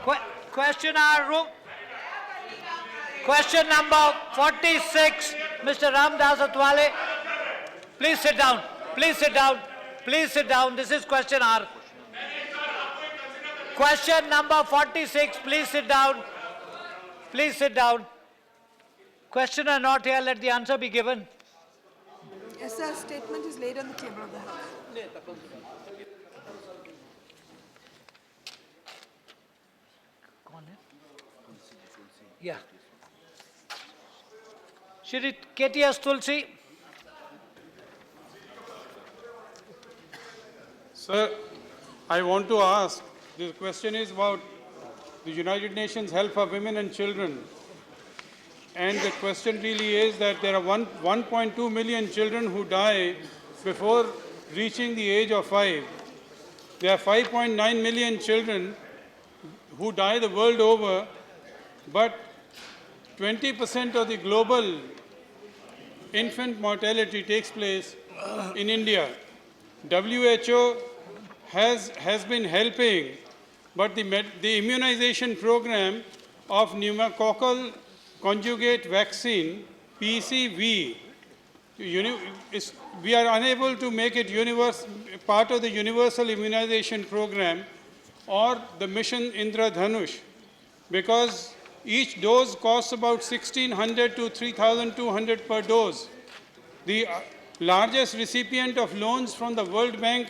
Question room. Question number 46, Mr. Ramdas Atwale. Please sit down. Please sit down. Please sit down. This is question R. Question number 46. Please sit down. Please sit down. Questioner not here. Let the answer be given. Yes, sir. Statement is laid on the table of the House. Yeah. Shri KTS Tulsi. Sir, I want to ask, the question is about the United Nations Health for Women and Children. And the question really is that there are 1.2 million children who die before reaching the age of 5. There are 5.9 million children who die the world over, but 20% of the global infant mortality takes place in India. WHO has been helping, but the immunization program of pneumococcal conjugate vaccine, PCV, we are unable to make it part of the universal immunization program or the mission Indradhanush, because each dose costs about 1,600 to 3,200 per dose. The largest recipient of loans from the World Bank,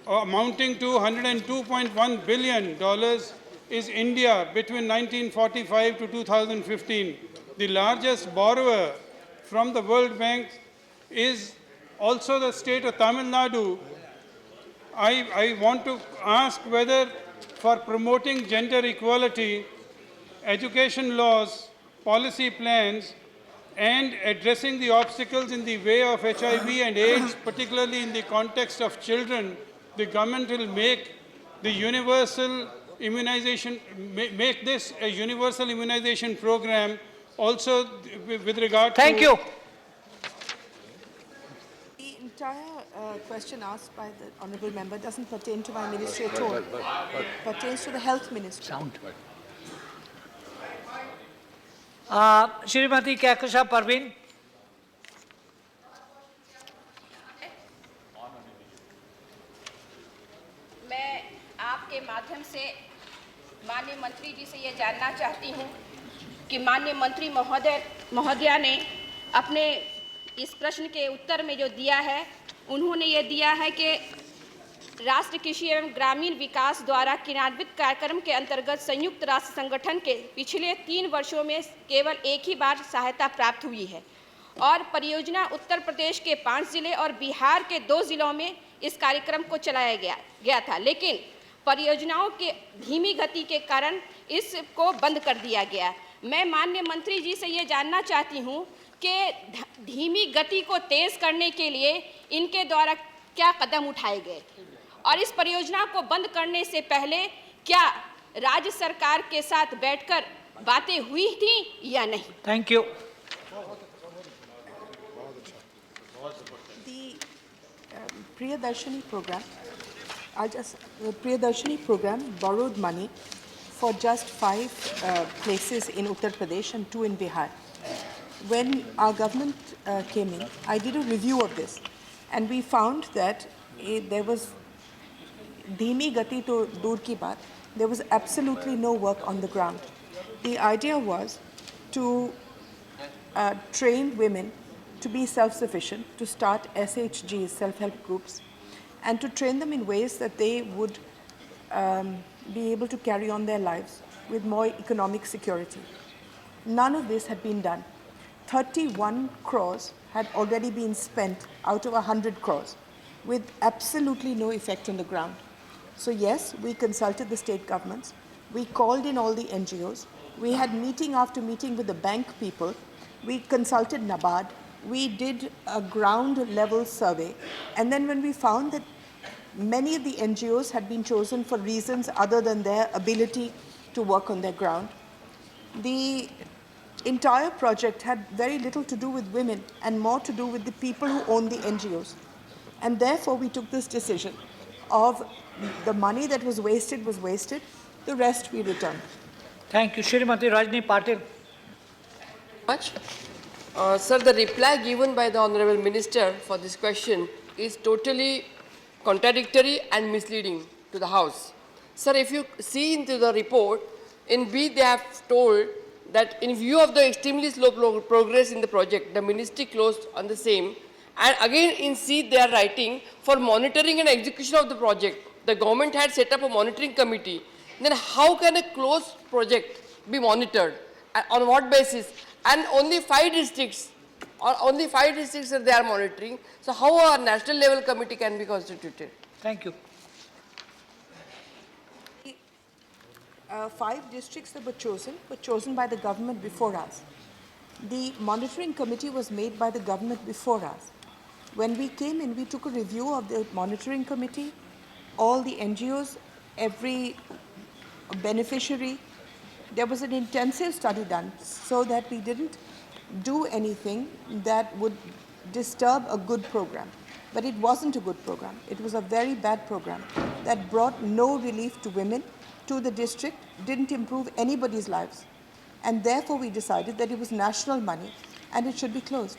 amounting to $102.1 billion, is India between 1945 to 2015. The largest borrower from the World Bank is also the state of Tamil Nadu. I want to ask whether, for promoting gender equality, education laws, policy plans, and addressing the obstacles in the way of HIV and AIDS, particularly in the context of children, the government will make the universal immunization, make this a universal immunization program also with regard Thank to... you. The entire question asked by the honourable member doesn't pertain to my ministry at all. It pertains to the health ministry. Sound. Shrimati Kehkashan Parveen. मैं आपके माध्यम से माननीय मंत्री जी से ये जानना चाहती हूँ कि माननीय मंत्री महोदया ने अपने इस प्रश्न के उत्तर में जो दिया है, उन्होंने ये दिया है कि राष्ट्रीय कृषि एवं ग्रामीण विकास द्वारा क्रियान्वित कार्यक्रम के अंतर्गत संयुक्त राष्ट्र संगठन के पिछले 3 वर्षों में केवल एक ही बार सहायता प्राप्त हुई है और परियोजना उत्तर प्रदेश के 5 जिले और बिहार के 2 जिलों में इस कार्यक्रम को चलाया गया था, लेकिन परियोजनाओं के धीमी गति के कारण इसको बंद कर दिया गया। मैं माननीय मंत्री जी से ये जानना चाहती हूँ कि धीमी गति को तेज करने के लिए इनके द्वारा क्या कदम उठाए गए और इस परियोजना को बंद करने से पहले क्या राज्य सरकार के साथ बैठकर बातें हुई थी या नहीं? Thank you. The Priyadarshini program borrowed money for just 5 places in Uttar Pradesh and 2 in Bihar. When our government came in, I did a review of this, and we found that there was dhimi gati to dur ki baat, there was absolutely no work on the ground. The idea was to train women to be self-sufficient, to start SHGs, self-help groups, and to train them in ways that they would be able to carry on their lives with more economic security. None of this had been done. 31 crores had already been spent out of 100 crores with absolutely no effect on the ground. So yes, we consulted the state governments. We called in all the NGOs. We had meeting after meeting with the bank people. We consulted NABARD. We did a ground level survey. And then when we found that many of the NGOs had been chosen for reasons other than their ability to work on their ground, the entire project had very little to do with women and more to do with the people who own the NGOs. And therefore we took this decision of the money that was wasted, The rest we return. Thank you. Shrimati Rajni Patil. Much. Sir, the reply given by the Honorable Minister for this question is totally contradictory and misleading to the House. Sir, if you see into the report, in B they have told that in view of the extremely slow progress in the project, the ministry closed on the same. And again in C they are writing, for monitoring and execution of the project, the government had set up a monitoring committee. Then how can a closed project be monitored? On what basis? And only 5 districts, they are monitoring. So how a national level committee can be constituted? Thank you. 5 districts that were chosen by the government before us. The monitoring committee was made by the government before us. When we came in, we took a review of the monitoring committee, all the NGOs, every beneficiary. There was an intensive study done so that we didn't do anything that would disturb a good program. But it wasn't a good program. It was a very bad program that brought no relief to women, to the district, didn't improve anybody's lives. And therefore we decided that it was national money and it should be closed.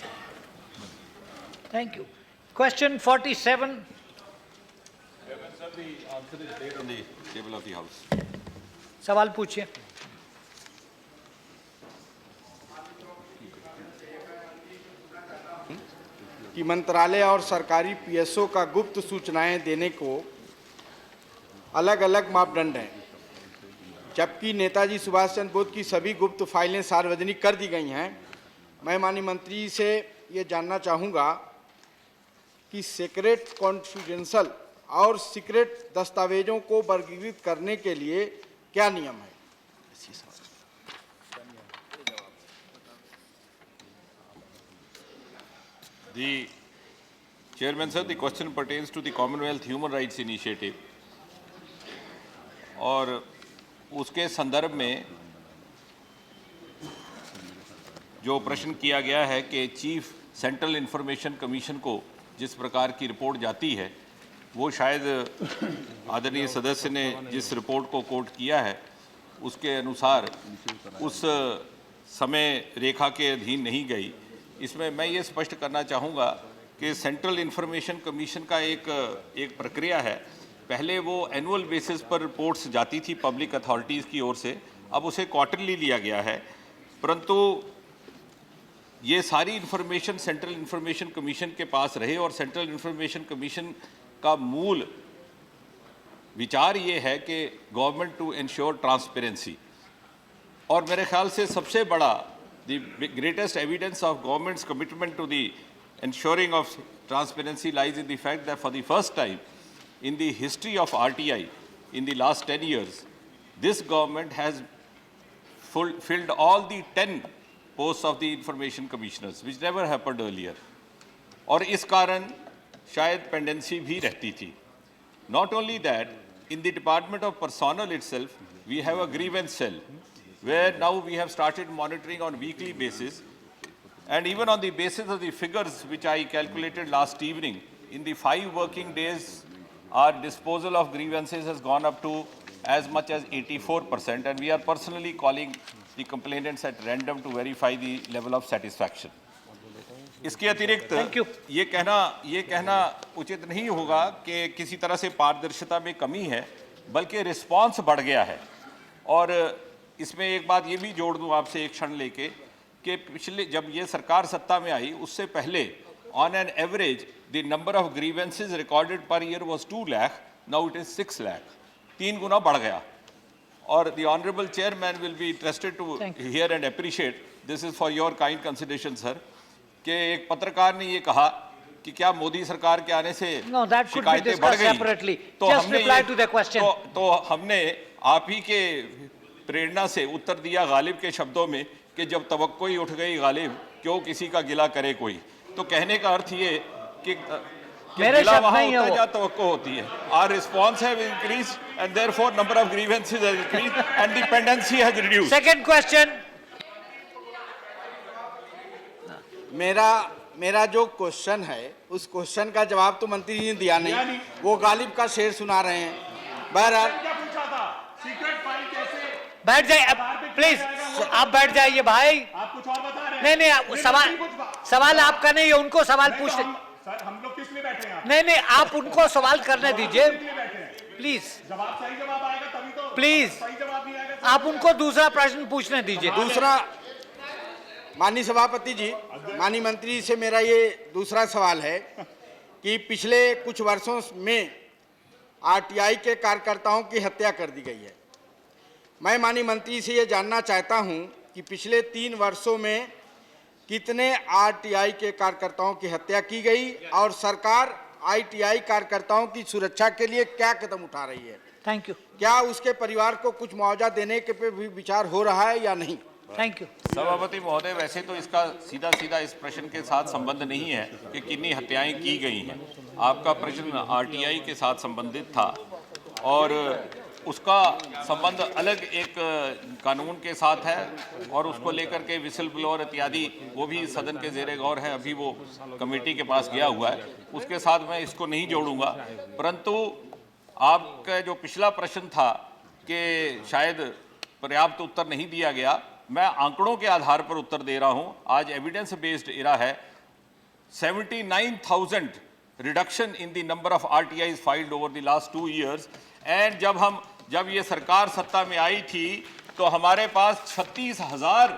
Thank you. Question 47. Sir, the answer is laid on the table of the House. सवाल पूछिए. कि मंत्रालय और सरकारी PSO का गुप्त सूचनाएं देने को अलग अलग मापदंड हैं, जबकि नेताजी सुभाष चंद्र बोस की सभी गुप्त फाइलें सार्वजनिक कर दी गई हैं. मैं माननीय मंत्री से ये जानना चाहूँगा कि सीक्रेट, कॉन्फिडेंशियल और सीक्रेट दस्तावेजों को वर्गीकृत करने के लिए क्या नियम है? The Chairman, sir, the question pertains to the Commonwealth Human Rights Initiative. और उसके संदर्भ में जो प्रश्न किया गया है कि चीफ सेंट्रल इंफॉर्मेशन कमीशन को जिस प्रकार की रिपोर्ट जाती है, वो शायद आदरणीय सदस्य ने जिस रिपोर्ट को कोट किया है उसके अनुसार उस समय रेखा के अधीन नहीं गई. इसमें मैं ये स्पष्ट करना चाहूँगा कि सेंट्रल इंफॉर्मेशन कमीशन का एक प्रक्रिया है. पहले वो एनुअल बेसिस पर रिपोर्ट्स जाती थी पब्लिक अथॉरिटीज़ की ओर से, अब उसे क्वार्टरली लिया गया है. परंतु ये सारी इन्फॉर्मेशन सेंट्रल इंफॉर्मेशन कमीशन के पास रहे और सेंट्रल इंफॉर्मेशन कमीशन का मूल विचार ये है कि गवर्नमेंट टू इंश्योर ट्रांसपेरेंसी. और मेरे ख्याल से सबसे बड़ा the greatest evidence of government's commitment to the ensuring of transparency lies in the fact that for the first time in the history of RTI in the last 10 years, this government has filled all the 10 posts of the information commissioners, which never happened earlier. और इस कारण शायद pendency भी रहती थी. Not only that, in the Department of Personnel itself, we have a grievance cell, where now we have started monitoring on weekly basis, and even on the basis of the figures which I calculated last evening, in the 5 working days, our disposal of grievances has gone up to as much as 84%, and we are personally calling the complainants at random to verify the level of satisfaction. इसके अतिरिक्त ये कहना उचित नहीं होगा कि किसी तरह से पारदर्शिता में कमी है, बल्कि रिस्पांस बढ़ गया है. और इसमें एक बात ये भी जोड़ दूं आपसे एक क्षण लेके कि पिछले जब ये सरकार सत्ता में आई उससे पहले on an average the number of grievances recorded per year was 2 lakh, now it is 6 lakh. 3 गुना बढ़ गया. और the honourable chairman will be interested to hear and appreciate, this is for your kind consideration sir, कि एक पत्रकार ने ये कहा कि क्या मोदी सरकार के आने से शिकायतें बढ़ गई. तो हमने आप ही के प्रेरणा से उत्तर दिया गालिब के शब्दों में कि जब तवक्को ही उठ गई गालिब, क्यों किसी का गिला करे कोई. तो कहने का अर्थ ये कि गिला वहां होता है जहां तवक्को होती है. Our response have increased and therefore number of grievances has increased and dependency has reduced. Second question. मेरा जो क्वेश्चन है उस क्वेश्चन का जवाब तो मंत्री जी ने दिया नहीं, वो गालिब का शेर सुना रहे हैं. बहरहाल बैठ जाइए प्लीज, आप बैठ जाइए भाई। आप कुछ और बता रहे हैं। नहीं नहीं, सवाल आपका नहीं है, उनको सवाल पूछने। सर हम लोग किस लिए बैठे हैं? नहीं नहीं, आप उनको सवाल करने दीजिए प्लीज। जवाब सही जवाब आएगा तभी तो। प्लीज सही जवाब नहीं आएगा। आप उनको दूसरा प्रश्न पूछने दीजिए। दूसरा, माननीय सभापति जी, माननीय मंत्री से मेरा ये दूसरा सवाल है कि पिछले कुछ वर्षों में आरटीआई के कार्यकर्ताओं की हत्या कर दी गई है। मैं माननीय मंत्री से ये जानना चाहता हूं कि पिछले 3 वर्षों में कितने आरटीआई के कार्यकर्ताओं की हत्या की गई और सरकार आरटीआई कार्यकर्ताओं की सुरक्षा के लिए क्या कदम उठा रही है। Thank you. क्या उसके परिवार को कुछ मुआवजा देने के पे भी विचार हो रहा है या नहीं। Thank you. सभापति महोदय, वैसे तो इसका सीधा सीधा इस प्रश्न के साथ संबंध नहीं है कि कितनी हत्याएं की गई हैं। आपका प्रश्न आरटीआई के साथ संबंधित था और उसका संबंध अलग एक कानून के साथ है और उसको लेकर के विसिल ब्लोअर इत्यादि वो भी सदन के ज़ेरे गौर है, अभी वो कमेटी के पास गया हुआ है, उसके साथ मैं इसको नहीं जोड़ूंगा। परंतु आपका जो पिछला प्रश्न था कि शायद पर्याप्त उत्तर नहीं दिया गया, मैं आंकड़ों के आधार पर उत्तर दे रहा हूं। आज एविडेंस बेस्ड एरा है। 79,000 reduction in the number of RTIs filed over the last 2 years। And जब ये सरकार सत्ता में आई थी तो हमारे पास 36,000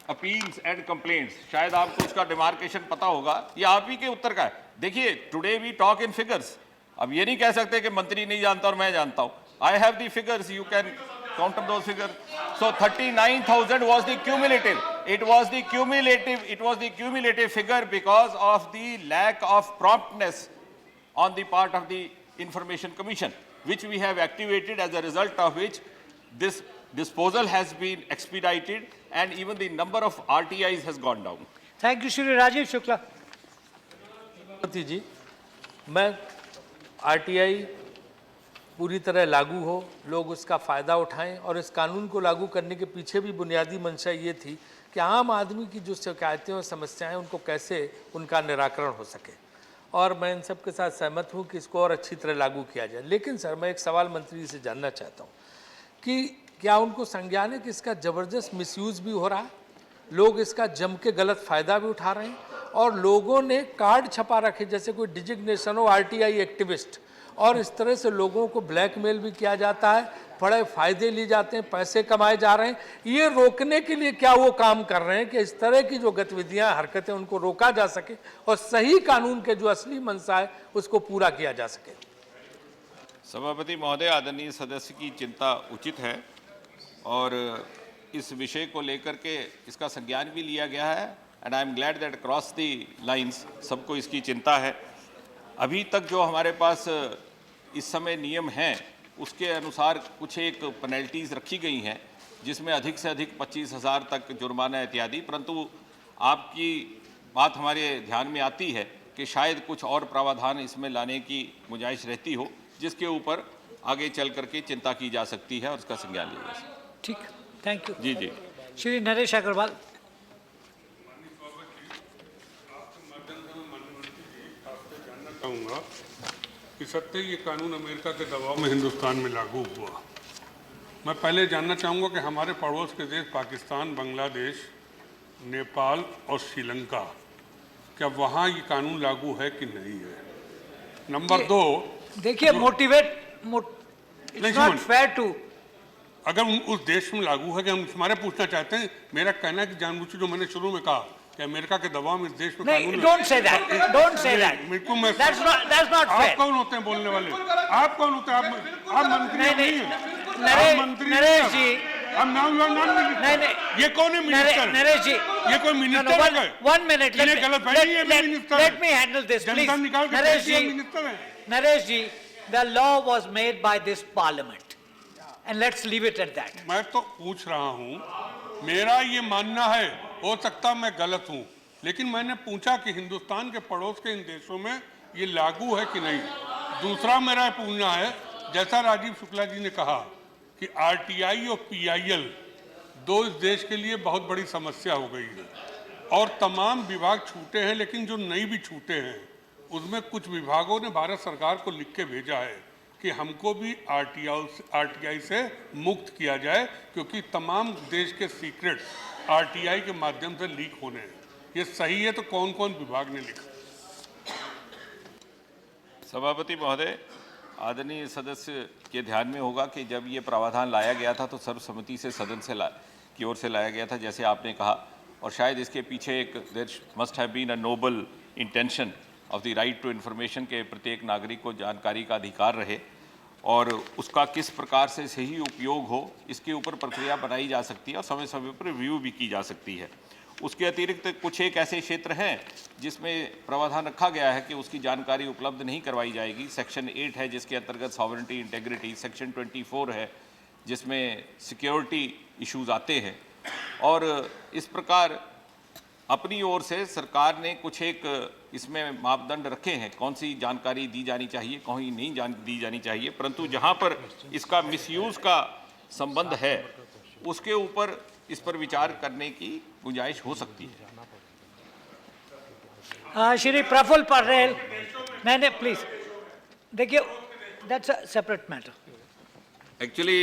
अपील्स एंड कंप्लेंट्स, शायद आपको उसका डिमार्केशन पता होगा, ये आप ही के उत्तर का है। देखिए, today we talk in figures. अब ये नहीं कह सकते कि मंत्री नहीं जानता और मैं जानता हूं। I have the figures, you can counter those figures. So 39,000 was the cumulative. It was the cumulative figure because of the lack of promptness on the part of the Information Commission, which we have activated, as a result of which this disposal has been expedited and even the number of RTIs has gone down. Thank you Shri Rajiv Shukla. जी, मैं RTI पूरी तरह लागू हो, लोग उसका फ़ायदा उठाएं और इस कानून को लागू करने के पीछे भी बुनियादी मंशा ये थी कि आम आदमी की जो शिकायतें और समस्याएं उनको कैसे उनका निराकरण हो सके, और मैं इन सब के साथ सहमत हूं कि इसको और अच्छी तरह लागू किया जाए। लेकिन सर, मैं एक सवाल मंत्री से जानना चाहता हूं कि क्या उनको संज्ञान है कि इसका ज़बरदस्त मिसयूज़ भी हो रहा है, लोग इसका जम के गलत फ़ायदा भी उठा रहे हैं और लोगों ने कार्ड छपा रखे जैसे कोई डिजिग्नेशन हो आरटीआई एक्टिविस्ट, और इस तरह से लोगों को ब्लैकमेल भी किया जाता है, बड़े फ़ायदे लिए जाते हैं, पैसे कमाए जा रहे हैं। ये रोकने के लिए क्या वो काम कर रहे हैं कि इस तरह की जो गतिविधियां, हरकतें, उनको रोका जा सके और सही कानून के जो असली मंशा है उसको पूरा किया जा सके। सभापति महोदय, आदरणीय सदस्य की चिंता उचित है और इस विषय को लेकर के इसका संज्ञान भी लिया गया है and I am glad that cross the lines सबको इसकी चिंता है। अभी तक जो हमारे पास इस समय नियम हैं उसके अनुसार कुछ एक पेनल्टीज़ रखी गई हैं जिसमें अधिक से अधिक 25,000 तक जुर्माना इत्यादि, परंतु आपकी बात हमारे ध्यान में आती है कि शायद कुछ और प्रावधान इसमें लाने की गुंजाइश रहती हो, जिसके ऊपर आगे चल करके चिंता की जा सकती है और उसका संज्ञान लिया जा सकता है। ठीक, थैंक यू। जी जी। श्री नरेश अग्रवाल। कहूँगा कि सत्य ये कानून अमेरिका के दबाव में हिंदुस्तान में लागू हुआ। मैं पहले जानना चाहूँगा कि हमारे पड़ोस के देश पाकिस्तान, बांग्लादेश, नेपाल और श्रीलंका, क्या वहाँ ये कानून लागू है कि नहीं है। नंबर 2, देखिए, इट्स नॉट फेयर टू, अगर उस देश में लागू है कि हम हमारे पूछना चाहते हैं, मेरा कहना है कि जानबूझ जो मैंने शुरू में कहा कि अमेरिका के दबाव में इस देश में नहीं, don't say that, don't say that, that's not fair. आप कौन होते हैं बोलने वाले? आप कौन होते हैं? आप मंत्री नहीं हैं। नरेश जी, नहीं, ये कौन है मिनिस्टर? नरेश जी, ये कोई मिनिस्टर है? 1 minute, let me handle this, please. Naresh ji, the law was made by this parliament and let's leave it at that. मैं तो पूछ रहा हूँ, मेरा ये मानना है, हो सकता मैं गलत हूँ, लेकिन मैंने पूछा कि हिंदुस्तान के पड़ोस के इन देशों में ये लागू है कि नहीं। दूसरा मेरा पूछना है, जैसा राजीव शुक्ला जी ने कहा कि आरटीआई और पीआईएल दो इस देश के लिए बहुत बड़ी समस्या हो गई है और तमाम विभाग छूटे हैं, लेकिन जो नई भी छूटे हैं उसमें कुछ विभागों ने भारत सरकार को लिख के भेजा है कि हमको भी आरटीआई से मुक्त किया जाए, क्योंकि तमाम देश के सीक्रेट्स आरटीआई के माध्यम से लीक होने हैं। ये सही है तो कौन कौन विभाग ने लिखा? सभापति महोदय, आदरणीय सदस्य के ध्यान में होगा कि जब ये प्रावधान लाया गया था तो सर्वसम्मति से सदन से की ओर से लाया गया था, जैसे आपने कहा, और शायद इसके पीछे एक there must have been a noble intention of the right to information के प्रत्येक नागरिक को जानकारी का अधिकार रहे और उसका किस प्रकार से सही उपयोग हो, इसके ऊपर प्रक्रिया बनाई जा सकती है और समय समय पर रिव्यू भी की जा सकती है। उसके अतिरिक्त कुछ एक ऐसे क्षेत्र हैं जिसमें प्रावधान रखा गया है कि उसकी जानकारी उपलब्ध नहीं करवाई जाएगी। सेक्शन 8 है जिसके अंतर्गत सॉवरेंटी इंटेग्रिटी, सेक्शन 24 है जिसमें सिक्योरिटी इश्यूज आते हैं, और इस प्रकार अपनी ओर से सरकार ने कुछ एक इसमें मापदंड रखे हैं, कौन सी जानकारी दी जानी चाहिए, कौन नहीं दी जानी चाहिए, परंतु जहां पर इसका मिसयूज का संबंध है उसके ऊपर इस पर विचार करने की गुंजाइश हो सकती है। श्री प्रफुल्ल पटेल, नहीं प्लीज देखिए, that's a separate matter. Actually,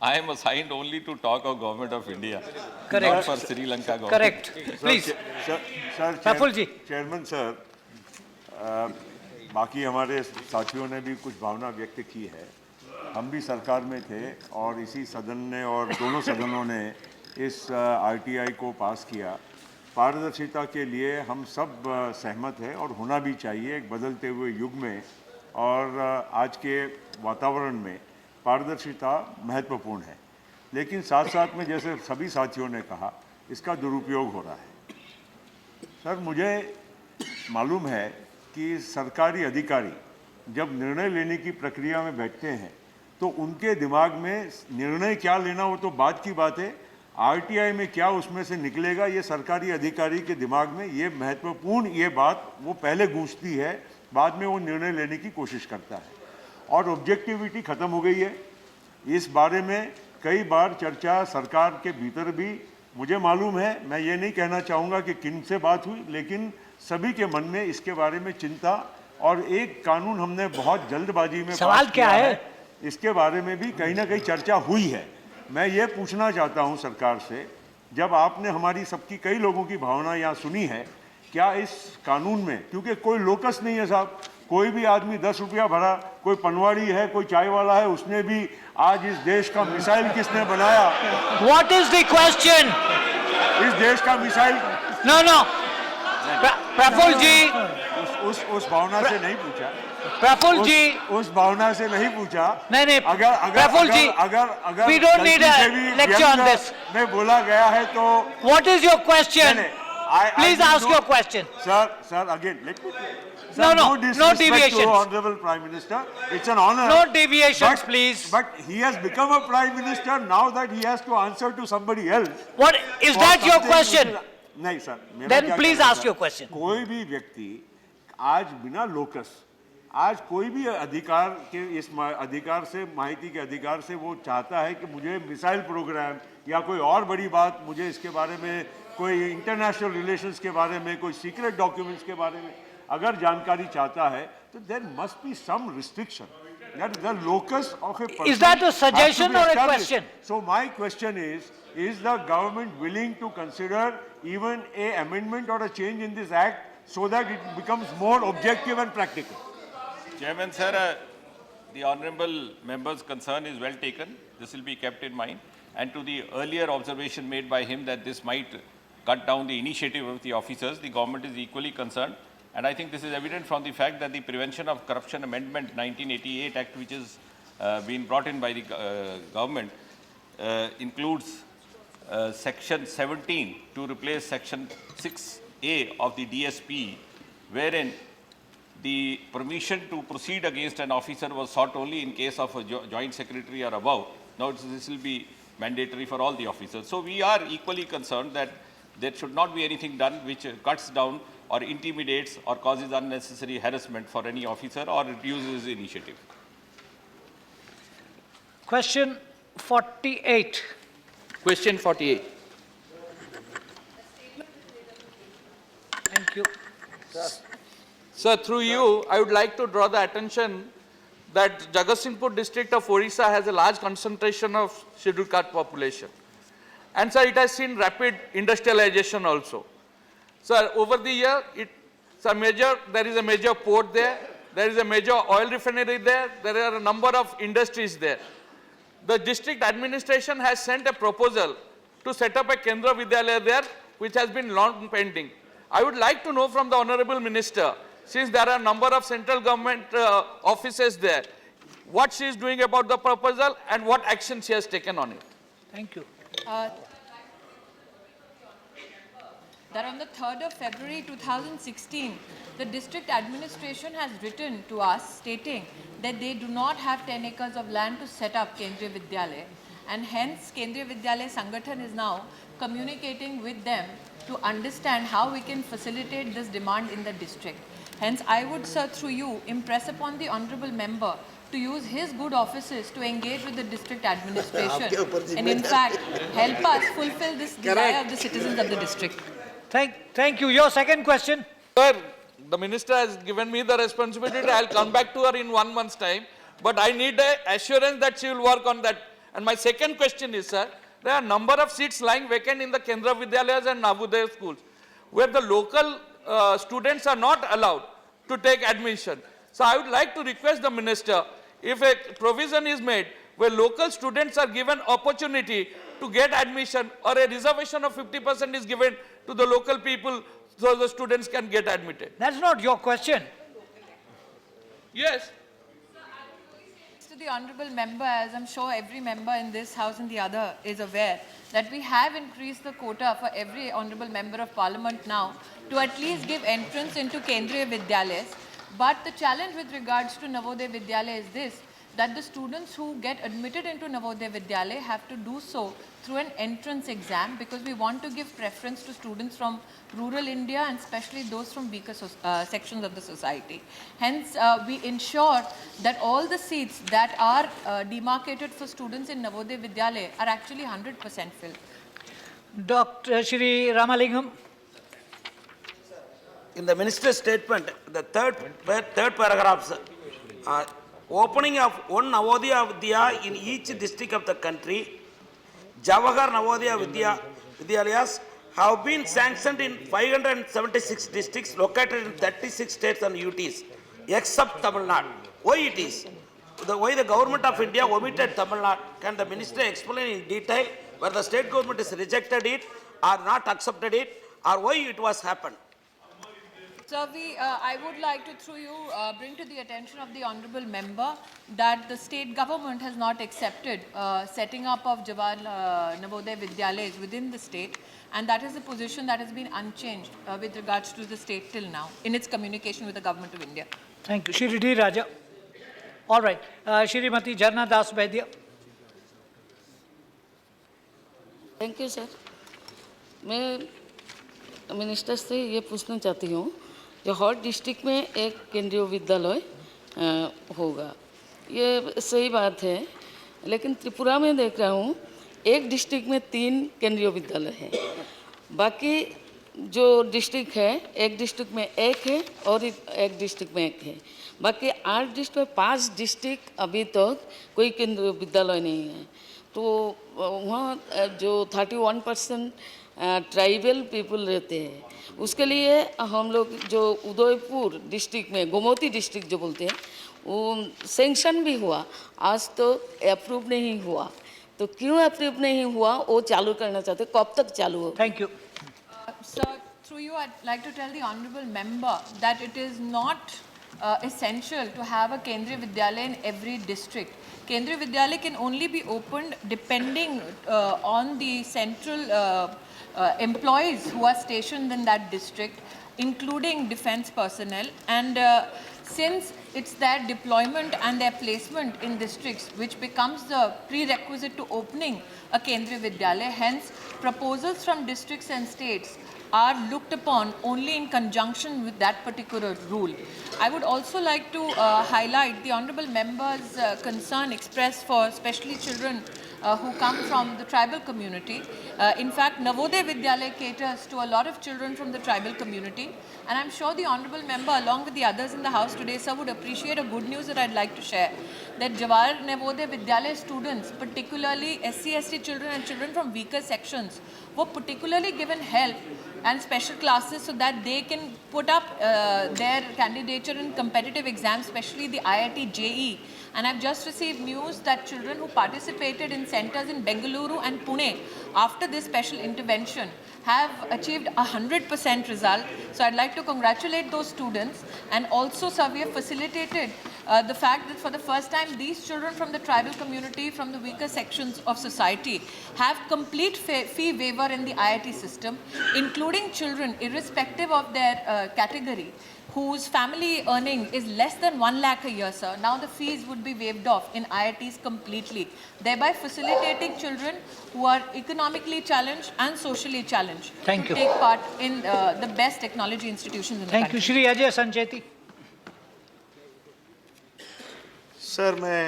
I am assigned only to talk of Government of India, Correct. not for Sri Lanka government. Correct. Please. Praful ji. Chairman sir, बाकी हमारे साथियों ने भी कुछ भावना व्यक्त की है। हम भी सरकार में थे और इसी सदन ने और दोनों सदनों ने इस आरटीआई को पास किया। पारदर्शिता के लिए हम सब सहमत हैं और होना भी चाहिए एक बदलते हुए युग में, और आज के वातावरण में पारदर्शिता महत्वपूर्ण है। लेकिन साथ साथ में जैसे सभी साथियों ने कहा, इसका दुरुपयोग हो रहा है। सर, मुझे मालूम है कि सरकारी अधिकारी जब निर्णय लेने की प्रक्रिया में बैठते हैं तो उनके दिमाग में निर्णय क्या लेना वो तो बात की बात है, आरटीआई में क्या उसमें से निकलेगा ये सरकारी अधिकारी के दिमाग में ये महत्वपूर्ण ये बात वो पहले गूंजती है, बाद में वो निर्णय लेने की कोशिश करता है। और ऑब्जेक्टिविटी ख़त्म हो गई है। इस बारे में कई बार चर्चा सरकार के भीतर भी, मुझे मालूम है, मैं ये नहीं कहना चाहूँगा कि किन से बात हुई, लेकिन सभी के मन में इसके बारे में चिंता, और एक कानून हमने बहुत जल्दबाजी में सवाल क्या है, इसके बारे में भी कहीं ना कहीं चर्चा हुई है। मैं ये पूछना चाहता हूँ सरकार से, जब आपने हमारी सबकी कई लोगों की भावना यहाँ सुनी है, क्या इस कानून में, क्योंकि कोई लोकस नहीं है साहब, कोई भी आदमी 10 रुपया भरा, कोई पनवाड़ी है, कोई चाय वाला है, उसने भी आज इस देश का मिसाइल किसने बनाया, व्हाट इज द क्वेश्चन, इस देश का मिसाइल, नो प्रफुल्ल जी, उस भावना से नहीं पूछा, प्रफुल्ल जी, उस भावना से नहीं पूछा। नहीं अगर प्रफुल्ल जी, अगर we don't need a lecture on this. में बोला गया है तो what is your question? Please ask your question. Sir, again, let me. No deviations. To Honorable Prime Minister, it's an honor. No deviations, please. But he has become a Prime Minister now that he has to answer to somebody else. What is that your question? नहीं sir, Then please ask your question. कोई भी व्यक्ति आज बिना locus, आज कोई भी अधिकार के इस अधिकार से, माहिती के अधिकार से वो चाहता है कि मुझे मिसाइल प्रोग्राम या कोई और बड़ी बात, मुझे इसके बारे में, कोई इंटरनेशनल रिलेशंस के बारे में, कोई सीक्रेट डॉक्यूमेंट्स के बारे में अगर जानकारी चाहता है तो there must be some restriction, that the locus of a person. Is that a suggestion or a question? So my question is the government willing to consider even a amendment or a change in this act so that it becomes more objective and practical? Chairman sir, the honourable member's concern is well taken. This will be kept in mind. And to the earlier observation made by him that this might cut down the initiative of the officers, the government is equally concerned. And I think this is evident from the fact that the Prevention of Corruption Amendment 1988 Act, which has been brought in by the government, includes Section 17 to replace Section 6A of the DSP, wherein the permission to proceed against an officer was sought only in case of a joint secretary or above. Now this will be mandatory for all the officers. So we are equally concerned that there should not be anything done which cuts down or intimidates or causes unnecessary harassment for any officer or reduces initiative. Question 48. Question 48. Thank you. Sir, through you, I would like to draw the attention that Jagatsinghpur district of Orissa has a large concentration of scheduled caste population. And sir, it has seen rapid industrialization also. Sir, over the year, there is a major port there, there is a major oil refinery there, there are a number of industries there. The district administration has sent a proposal to set up a Kendra Vidyalaya there, which has been long pending. I would like to know from the Honorable Minister, since there are a number of central government offices there, what she is doing about the proposal and what action she has taken on it. Thank you. That on the 3rd of February 2016, the district administration has written to us stating that they do not have 10 acres of land to set up Kendriya Vidyalaya, and hence Kendriya Vidyalaya Sangathan is now communicating with them to understand how we can facilitate this demand in the district. Hence, I would, sir, through you, impress upon the honourable member to use his good offices to engage with the district administration and in fact help us fulfill this desire of the citizens of the district. Thank you. Your second question. Sir, the minister has given me the responsibility. I'll come back to her in 1 month's time. But I need an assurance that she will work on that. And my second question is, sir, there are a number of seats lying vacant in the Kendra Vidyalayas and Navodaya schools, where the local students are not allowed to take admission. So I would like to request the minister, if a provision is made where local students are given opportunity to get admission, or a reservation of 50% is given to the local people so the students can get admitted. That's not your question. Yes. To the honourable member, as I'm sure every member in this house and the other is aware, that we have increased the quota for every honourable member of parliament now to at least give entrance into Kendriya Vidyalayas. But the challenge with regards to Navodaya Vidyalaya is this, that the students who get admitted into Navodaya Vidyalaya have to do so through an entrance exam, because we want to give preference to students from rural India and especially those from weaker sections of the society. Hence, we ensure that all the seats that are demarcated for students in Navodaya Vidyalaya are actually 100% filled. Dr. Shri Ramalingam. In the minister's statement, the third paragraph, opening of one Navodaya Vidya in each district of the country, Jawahar Navodaya Vidyalayas have been sanctioned in 576 districts located in 36 states and UTs, except Tamil Nadu. Why it is? Why the government of India omitted Tamil Nadu? Can the minister explain in detail where the state government has rejected it or not accepted it, or why it was happened? So I would like to, through you, bring to the attention of the honourable member that the state government has not accepted setting up of Jawahar Navodaya Vidyalayas within the state, and that is a position that has been unchanged with regards to the state till now in its communication with the government of India. Thank you. Shri D. Raja. All right. Shrimati Jarna Das Vaidya. Thank you sir. मैं minister से ये पूछना चाहती हूँ कि हर district में एक केंद्रीय विद्यालय होगा, ये सही बात है, लेकिन त्रिपुरा में देख रहा हूँ एक डिस्ट्रिक्ट में 3 केंद्रीय विद्यालय है, बाकी जो डिस्ट्रिक्ट है एक डिस्ट्रिक्ट में 1 है और एक डिस्ट्रिक्ट में 1 है, बाकी 8 डिस्ट्रिक्ट में 5 डिस्ट्रिक्ट अभी तक कोई केंद्रीय विद्यालय नहीं है। तो वहाँ जो 31% ट्राइबल पीपल रहते हैं, उसके लिए हम लोग जो उदयपुर डिस्ट्रिक्ट में गोमती डिस्ट्रिक्ट जो बोलते हैं वो सेंक्शन भी हुआ, आज तो अप्रूव नहीं हुआ, तो क्यों अप्रूव नहीं हुआ वो चालू करना चाहते, कब तक चालू हो? Thank you. Sir, through you, I'd like to tell the honourable member that it is not essential to have a Kendriya Vidyalaya in every district. Kendriya Vidyalaya can only be opened depending on the central employees who are stationed in that district, including defence personnel. And since it's their deployment and their placement in districts which becomes the prerequisite to opening a Kendriya Vidyalaya. Hence, proposals from districts and states are looked upon only in conjunction with that particular rule. I would also like to highlight the honourable member's concern expressed for especially children who come from the tribal community. In fact, Navodaya Vidyalaya caters to a lot of children from the tribal community, and I'm sure the honourable member, along with the others in the house today, sir, would appreciate a good news that I'd like to share, that Jawahar Navodaya Vidyalaya students, particularly SC/ST children and children from weaker sections, were particularly given help and special classes so that they can put up their candidature in competitive exams, especially the IIT JEE. And I've just received news that children who participated in centers in Bengaluru and Pune after this special intervention have achieved 100% result. So I'd like to congratulate those students, and also, sir, we have facilitated the fact that for the first time these children from the tribal community, from the weaker sections of society, have complete fee waiver in the IIT system, including children irrespective of their category, whose family earning is less than 1 lakh a year, sir. Now the fees would be waived off in IITs completely, thereby facilitating children who are economically challenged and socially challenged to take part in the best technology institutions in the country. Thank you. Shri Ajay Sancheti. Sir, मैं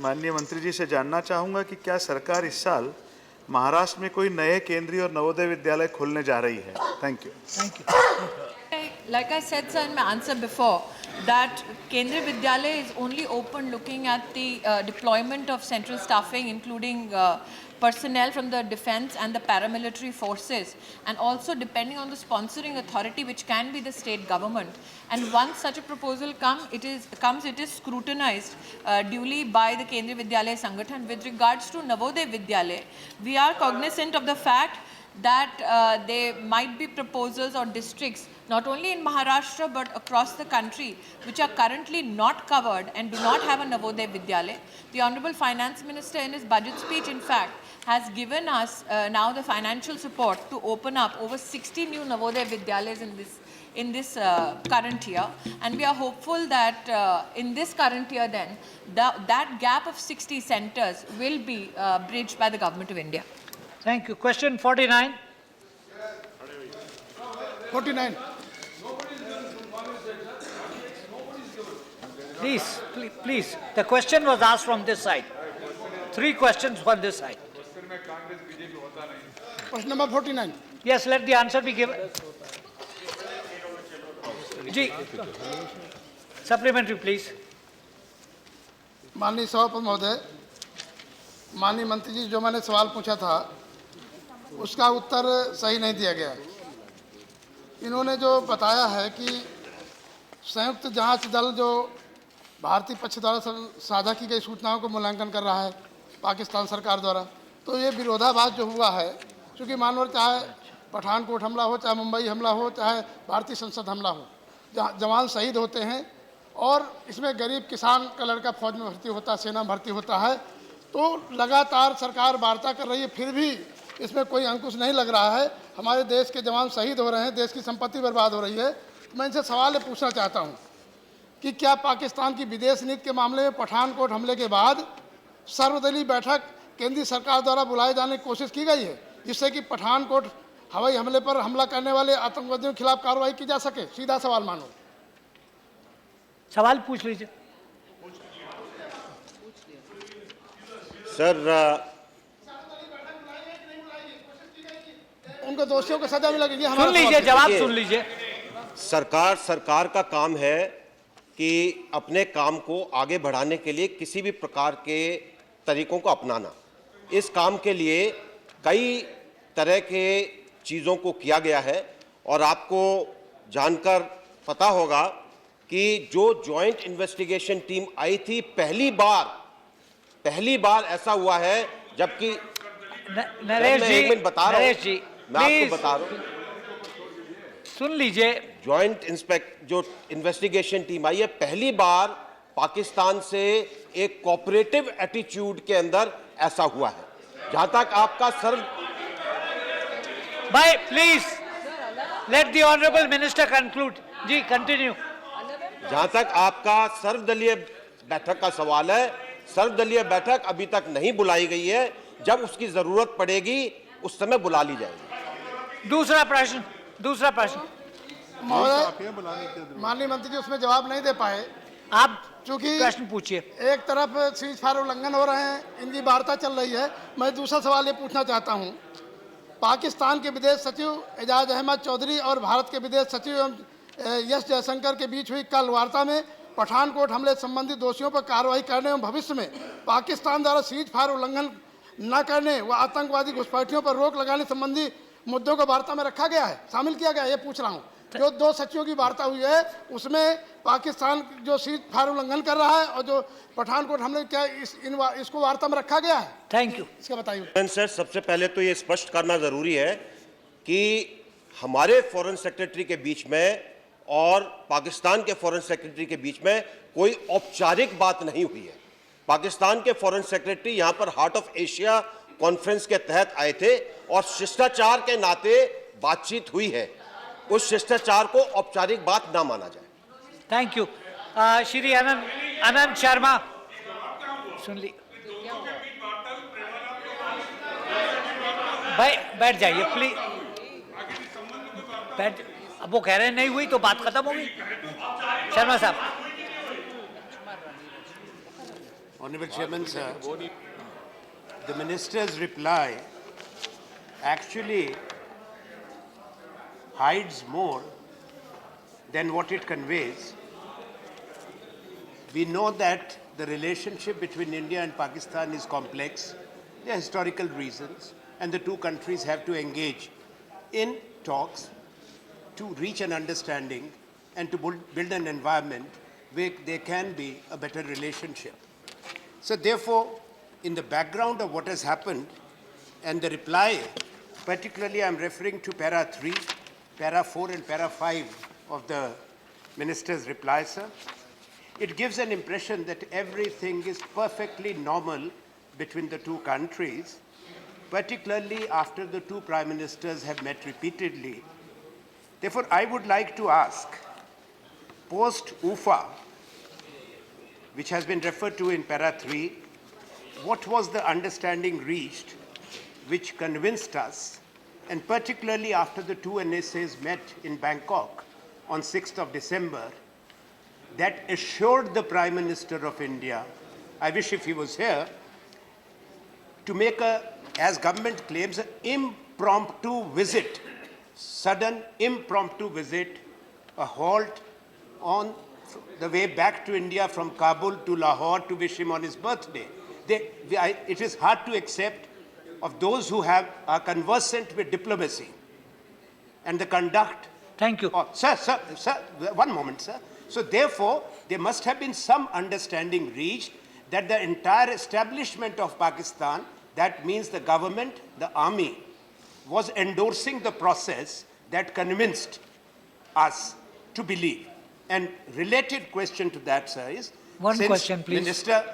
माननीय मंत्री जी से जानना चाहूँगा कि क्या सरकार इस साल महाराष्ट्र में कोई नए केंद्रीय और नवोदय विद्यालय खोलने जा रही है? Thank you. Thank you. Like I said, sir, in my answer before, that Kendriya Vidyalaya is only open looking at the deployment of central staffing, including personnel from the defense and the paramilitary forces, and also depending on the sponsoring authority, which can be the state government. And once such a proposal comes, it is scrutinized duly by the Kendriya Vidyalaya Sangathan. With regards to Navodaya Vidyalaya, we are cognizant of the fact that there might be proposals or districts, not only in Maharashtra but across the country, which are currently not covered and do not have a Navodaya Vidyalaya. The Honourable Finance Minister in his budget speech, in fact, has given us now the financial support to open up over 60 new Navodaya Vidyalayas in this current year. And we are hopeful that in this current year then, that gap of 60 centres will be bridged by the Government of India. Thank you. Question 49. 49. Please. The question was asked from this side. 3 questions from this side. Question number 49. Yes, let the answer be given. Ji, supplementary, please. माननीय सभापति महोदय, माननीय मंत्री जी, जो मैंने सवाल पूछा था उसका उत्तर सही नहीं दिया गया. इन्होंने जो बताया है कि संयुक्त जांच दल जो भारतीय पक्ष द्वारा साझा की गई सूचनाओं को मूल्यांकन कर रहा है पाकिस्तान सरकार द्वारा, तो ये विरोधाभास जो हुआ है, क्योंकि मान लो चाहे पठानकोट हमला हो, चाहे मुंबई हमला हो, चाहे भारतीय संसद हमला हो, जहाँ जवान शहीद होते हैं और इसमें गरीब किसान का लड़का फौज में भर्ती होता है, सेना में भर्ती होता है, तो लगातार सरकार वार्ता कर रही है, फिर भी इसमें कोई अंकुश नहीं लग रहा है. हमारे देश के जवान शहीद हो रहे हैं, देश की संपत्ति बर्बाद हो रही है. तो मैं इनसे सवाल पूछना चाहता हूं कि क्या पाकिस्तान की विदेश नीति के मामले में पठानकोट हमले के बाद सर्वदलीय बैठक केंद्रीय सरकार द्वारा बुलाए जाने की कोशिश की गई है, जिससे कि पठानकोट हवाई हमले पर हमला करने वाले आतंकवादियों के खिलाफ कार्रवाई की जा सके? सीधा सवाल मानो. सवाल पूछ लीजिए. सर, उनको दोषियों को सजा मिलेगी. सुन लीजिए, जवाब सुन लीजिए. सरकार का काम है कि अपने काम को आगे बढ़ाने के लिए किसी भी प्रकार के तरीकों को अपनाना. इस काम के लिए कई तरह के चीज़ों को किया गया है और आपको जानकर पता होगा कि जो जॉइंट इन्वेस्टिगेशन टीम आई थी, पहली बार ऐसा हुआ है, जबकि नरेश जी, एक मिनट बता रहा हूं, मैं आपको बता रहा हूं, सुन लीजिए. जो इन्वेस्टिगेशन टीम आई है, पहली बार पाकिस्तान से एक कोऑपरेटिव एटीट्यूड के अंदर ऐसा हुआ है. जहां तक आपका भाई, please let the honourable minister conclude. जी, कंटिन्यू. जहां तक आपका सर्वदलीय बैठक का सवाल है, सर्वदलीय बैठक अभी तक नहीं बुलाई गई है। जब उसकी जरूरत पड़ेगी उस समय बुला ली जाएगी। दूसरा प्रश्न महोदय, माननीय मंत्री जी उसमें जवाब नहीं दे पाए। आप चूंकि प्रश्न पूछिए। एक तरफ सीज फायर उल्लंघन हो रहे हैं, इनकी वार्ता चल रही है। मैं दूसरा सवाल ये पूछना चाहता हूँ, पाकिस्तान के विदेश सचिव एजाज अहमद चौधरी और भारत के विदेश सचिव एस जयशंकर के बीच हुई कल वार्ता में पठानकोट हमले संबंधी दोषियों पर कार्रवाई करने एवं भविष्य में पाकिस्तान द्वारा सीज फायर उल्लंघन न करने व आतंकवादी घुसपैठियों पर रोक लगाने संबंधी मुद्दों को वार्ता में रखा गया है, शामिल किया गया है। ये पूछ रहा हूँ, जो दो सचिवों की वार्ता हुई है उसमें पाकिस्तान जो सीज फायर उल्लंघन कर रहा है और जो पठानकोट हमले, क्या इसको वार्ता में रखा गया है? Thank you. इसका बताइए सर, सबसे पहले तो ये स्पष्ट करना जरूरी है कि हमारे फॉरेन सेक्रेटरी के बीच में और पाकिस्तान के फॉरेन सेक्रेटरी के बीच में कोई औपचारिक बात नहीं हुई है। पाकिस्तान के फॉरेन सेक्रेटरी यहां पर हार्ट ऑफ एशिया कॉन्फ्रेंस के तहत आए थे और शिष्टाचार के नाते बातचीत हुई है। उस शिष्टाचार को औपचारिक बात ना माना जाए। Thank you. श्री अनंत शर्मा, सुन ली, भाई बैठ जाइए प्लीज, बैठ। अब वो कह रहे हैं नहीं हुई तो बात खत्म होगी। शर्मा साहब। Honorable Chairman, sir, the minister's reply actually hides more than what it conveys. We know that the relationship between India and Pakistan is complex. There are historical reasons, and the two countries have to engage in talks to reach an understanding and to build an environment where there can be a better relationship. So therefore, in the background of what has happened and the reply, particularly I'm referring to para 3, para 4 and para 5 of the minister's reply, sir, it gives an impression that everything is perfectly normal between the two countries, particularly after the two prime ministers have met repeatedly. Therefore, I would like to ask, post UFA, which has been referred to in para 3, what was the understanding reached which convinced us, and particularly after the two NSAs met in Bangkok on 6th of December, that assured the Prime Minister of India, I wish if he was here, to make a, as government claims, an impromptu visit, sudden impromptu visit, a halt on the way back to India from Kabul to Lahore to wish him on his birthday. It is hard to accept of those who are conversant with diplomacy and the conduct. Thank you. Sir, one moment, sir. So therefore, there must have been some understanding reached that the entire establishment of Pakistan, that means the government, the army, was endorsing the process that convinced us to believe. And related question to that, sir, is... One question, please. Minister,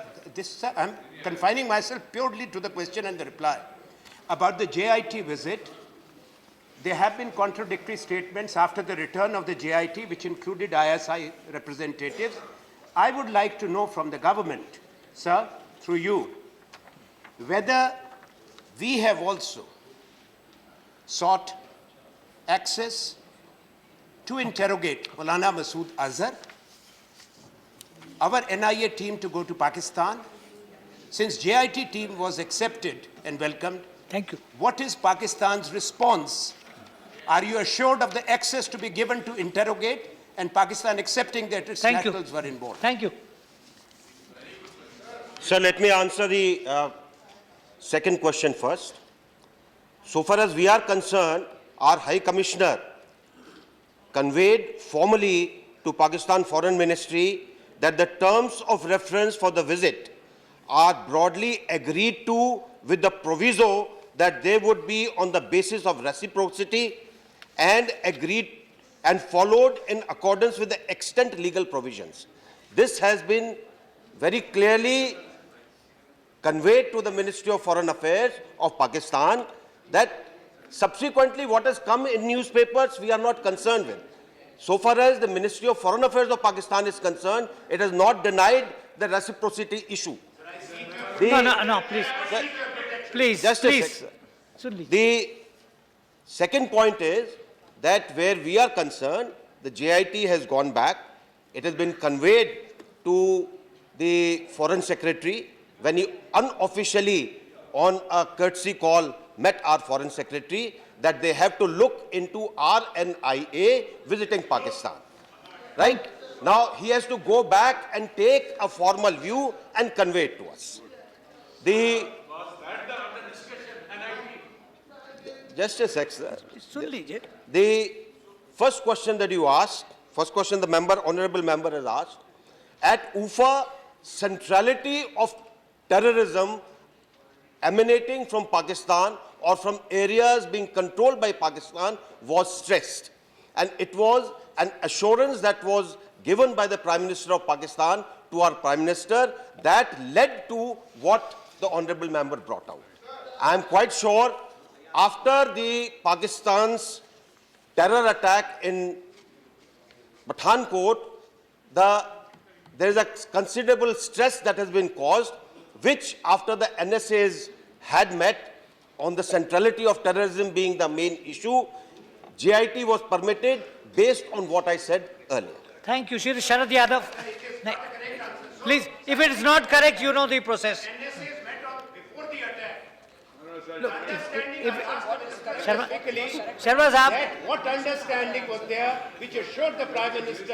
sir, I'm confining myself purely to the question and the reply. About the JIT visit, there have been contradictory statements after the return of the JIT, which included ISI representatives. I would like to know from the government, sir, through you, whether we have also sought access to interrogate Maulana Masood Azhar, our NIA team to go to Pakistan. Since JIT team was accepted and welcomed, thank you. What is Pakistan's response? Are you assured of the access to be given to interrogate and Pakistan accepting that its nationals were involved? Thank you. Sir, let me answer the second question first. So far as we are concerned, our High Commissioner conveyed formally to Pakistan Foreign Ministry that the terms of reference for the visit are broadly agreed to with the proviso that they would be on the basis of reciprocity and agreed and followed in accordance with the extant legal provisions. This has been very clearly conveyed to the Ministry of Foreign Affairs of Pakistan. That subsequently what has come in newspapers we are not concerned with. so far as the Ministry of Foreign Affairs of Pakistan is concerned, it has not denied the reciprocity issue. No, please. Please, Just please. a sec, sir. The second point is that where we are concerned, the JIT has gone back. It has been conveyed to the Foreign Secretary when he unofficially, on a courtesy call, met our Foreign Secretary, that they have to look into RNIA visiting Pakistan. Right? Now, he has to go back and take a formal view and convey it to us. Just a sec, sir. The first question that you asked, first question the honorable member has asked, at UFA, centrality of terrorism emanating from Pakistan or from areas being controlled by Pakistan was stressed. And it was an assurance that was given by the Prime Minister of Pakistan to our Prime Minister that led to what the honorable member brought out. I am quite sure after the Pakistan's terror attack in Pathankot, there is a considerable stress that has been caused, which after the NSAs had met on the centrality of terrorism being the main issue, JIT was permitted based on what I said earlier. Thank you, Sharad Yadav. Please, if it is not correct, you know the process. Look, Sharma Sahab, What understanding was there which assured the Prime Minister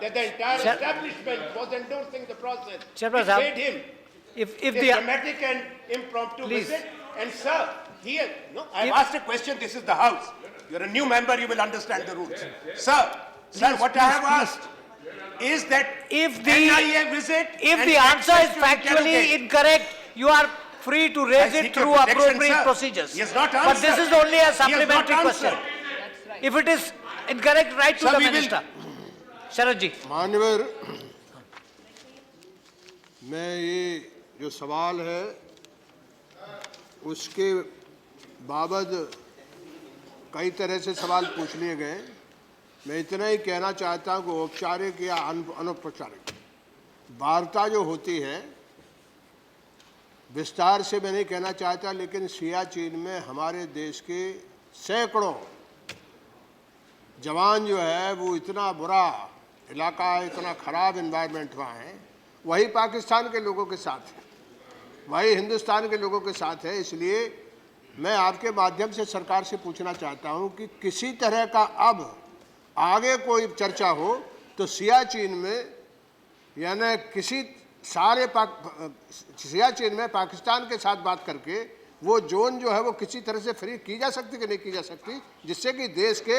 that the entire establishment was endorsing the process? Sharma Which Sahab, made him if a the dramatic and impromptu Please. visit. And sir, here, no, I've asked a question, this is the House. You're a new member, you will understand the rules. Sir, what I have asked is that if the NIA visit if and the answer is access to factually interrogate. incorrect, you are free to raise it seek your through protection, appropriate sir. procedures. He has not But this answered. is only a He has not supplementary question. answered. If it is incorrect, write to Sir, the we will- minister. Sharad ji. माननीय मैं ये जो सवाल है उसके बाबत कई तरह से सवाल पूछ लिए गए। मैं इतना ही कहना चाहता हूँ कि औपचारिक या अनौपचारिक वार्ता जो होती है, विस्तार से मैं नहीं कहना चाहता, लेकिन सियाचिन में हमारे देश के सैकड़ों जवान जो है वो इतना बुरा इलाका है, इतना ख़राब इन्वायरमेंट वहाँ है, वही पाकिस्तान के लोगों के साथ है, वही हिंदुस्तान के लोगों के साथ है। इसलिए मैं आपके माध्यम से सरकार से पूछना चाहता हूँ कि किसी तरह का अब आगे कोई चर्चा हो तो सियाचिन में यानी किसी सारे सियाचिन में पाकिस्तान के साथ बात करके वो जोन जो है वो किसी तरह से फ्री की जा सकती कि नहीं की जा सकती, जिससे कि देश के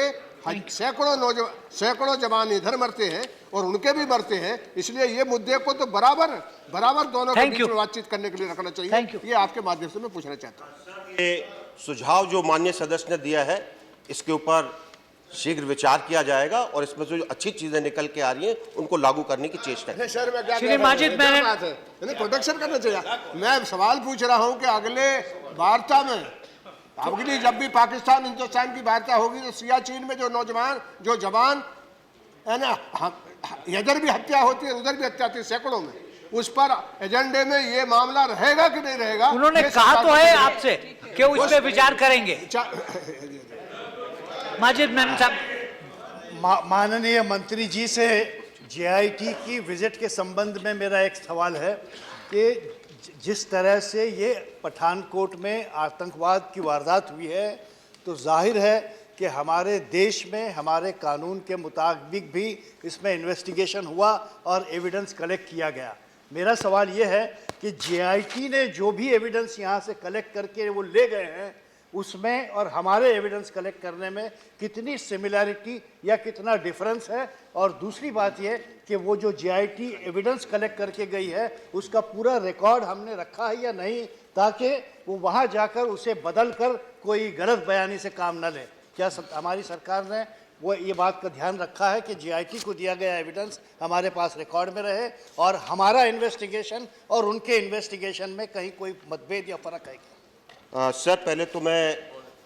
सैकड़ों जवान इधर मरते हैं और उनके भी मरते हैं। इसलिए ये मुद्दे को तो बराबर दोनों के बीच में बातचीत करने के लिए रखना चाहिए। ये आपके माध्यम से मैं पूछना चाहता हूँ। ये सुझाव जो माननीय सदस्य ने दिया है, इसके ऊपर शीघ्र विचार किया जाएगा और इसमें जो अच्छी चीजें निकल के आ रही हैं उनको लागू करने की चेष्टा है। श्री माजिद, मैंने प्रोटेक्शन करना चाहिए। मैं सवाल पूछ रहा हूं कि अगले वार्ता में, अगली जब भी पाकिस्तान हिंदुस्तान की वार्ता होगी तो सियाचिन में जो जवान है ना, इधर भी हत्या होती है उधर भी हत्या होती है सैकड़ों में, उस पर एजेंडे में ये मामला रहेगा कि नहीं रहेगा? उन्होंने कहा तो है आपसे कि उस पर विचार करेंगे। माजिद मैम साहब। माननीय मंत्री जी से जेआईटी की विजिट के संबंध में मेरा एक सवाल है कि जिस तरह से ये पठानकोट में आतंकवाद की वारदात हुई है तो जाहिर है कि हमारे देश में हमारे कानून के मुताबिक भी इसमें इन्वेस्टिगेशन हुआ और एविडेंस कलेक्ट किया गया। मेरा सवाल ये है कि जेआईटी ने जो भी एविडेंस यहाँ से कलेक्ट करके वो ले गए हैं उसमें और हमारे एविडेंस कलेक्ट करने में कितनी सिमिलैरिटी या कितना डिफरेंस है, और दूसरी बात ये कि वो जो जेआईटी एविडेंस कलेक्ट करके गई है उसका पूरा रिकॉर्ड हमने रखा है या नहीं, ताकि वो वहाँ जाकर उसे बदल कर कोई गलत बयानी से काम न ले। क्या हमारी सरकार ने वो ये बात का ध्यान रखा है कि जेआईटी को दिया गया एविडेंस हमारे पास रिकॉर्ड में रहे और हमारा इन्वेस्टिगेशन और उनके इन्वेस्टिगेशन में कहीं कोई मतभेद या फर्क है? सर, पहले तो मैं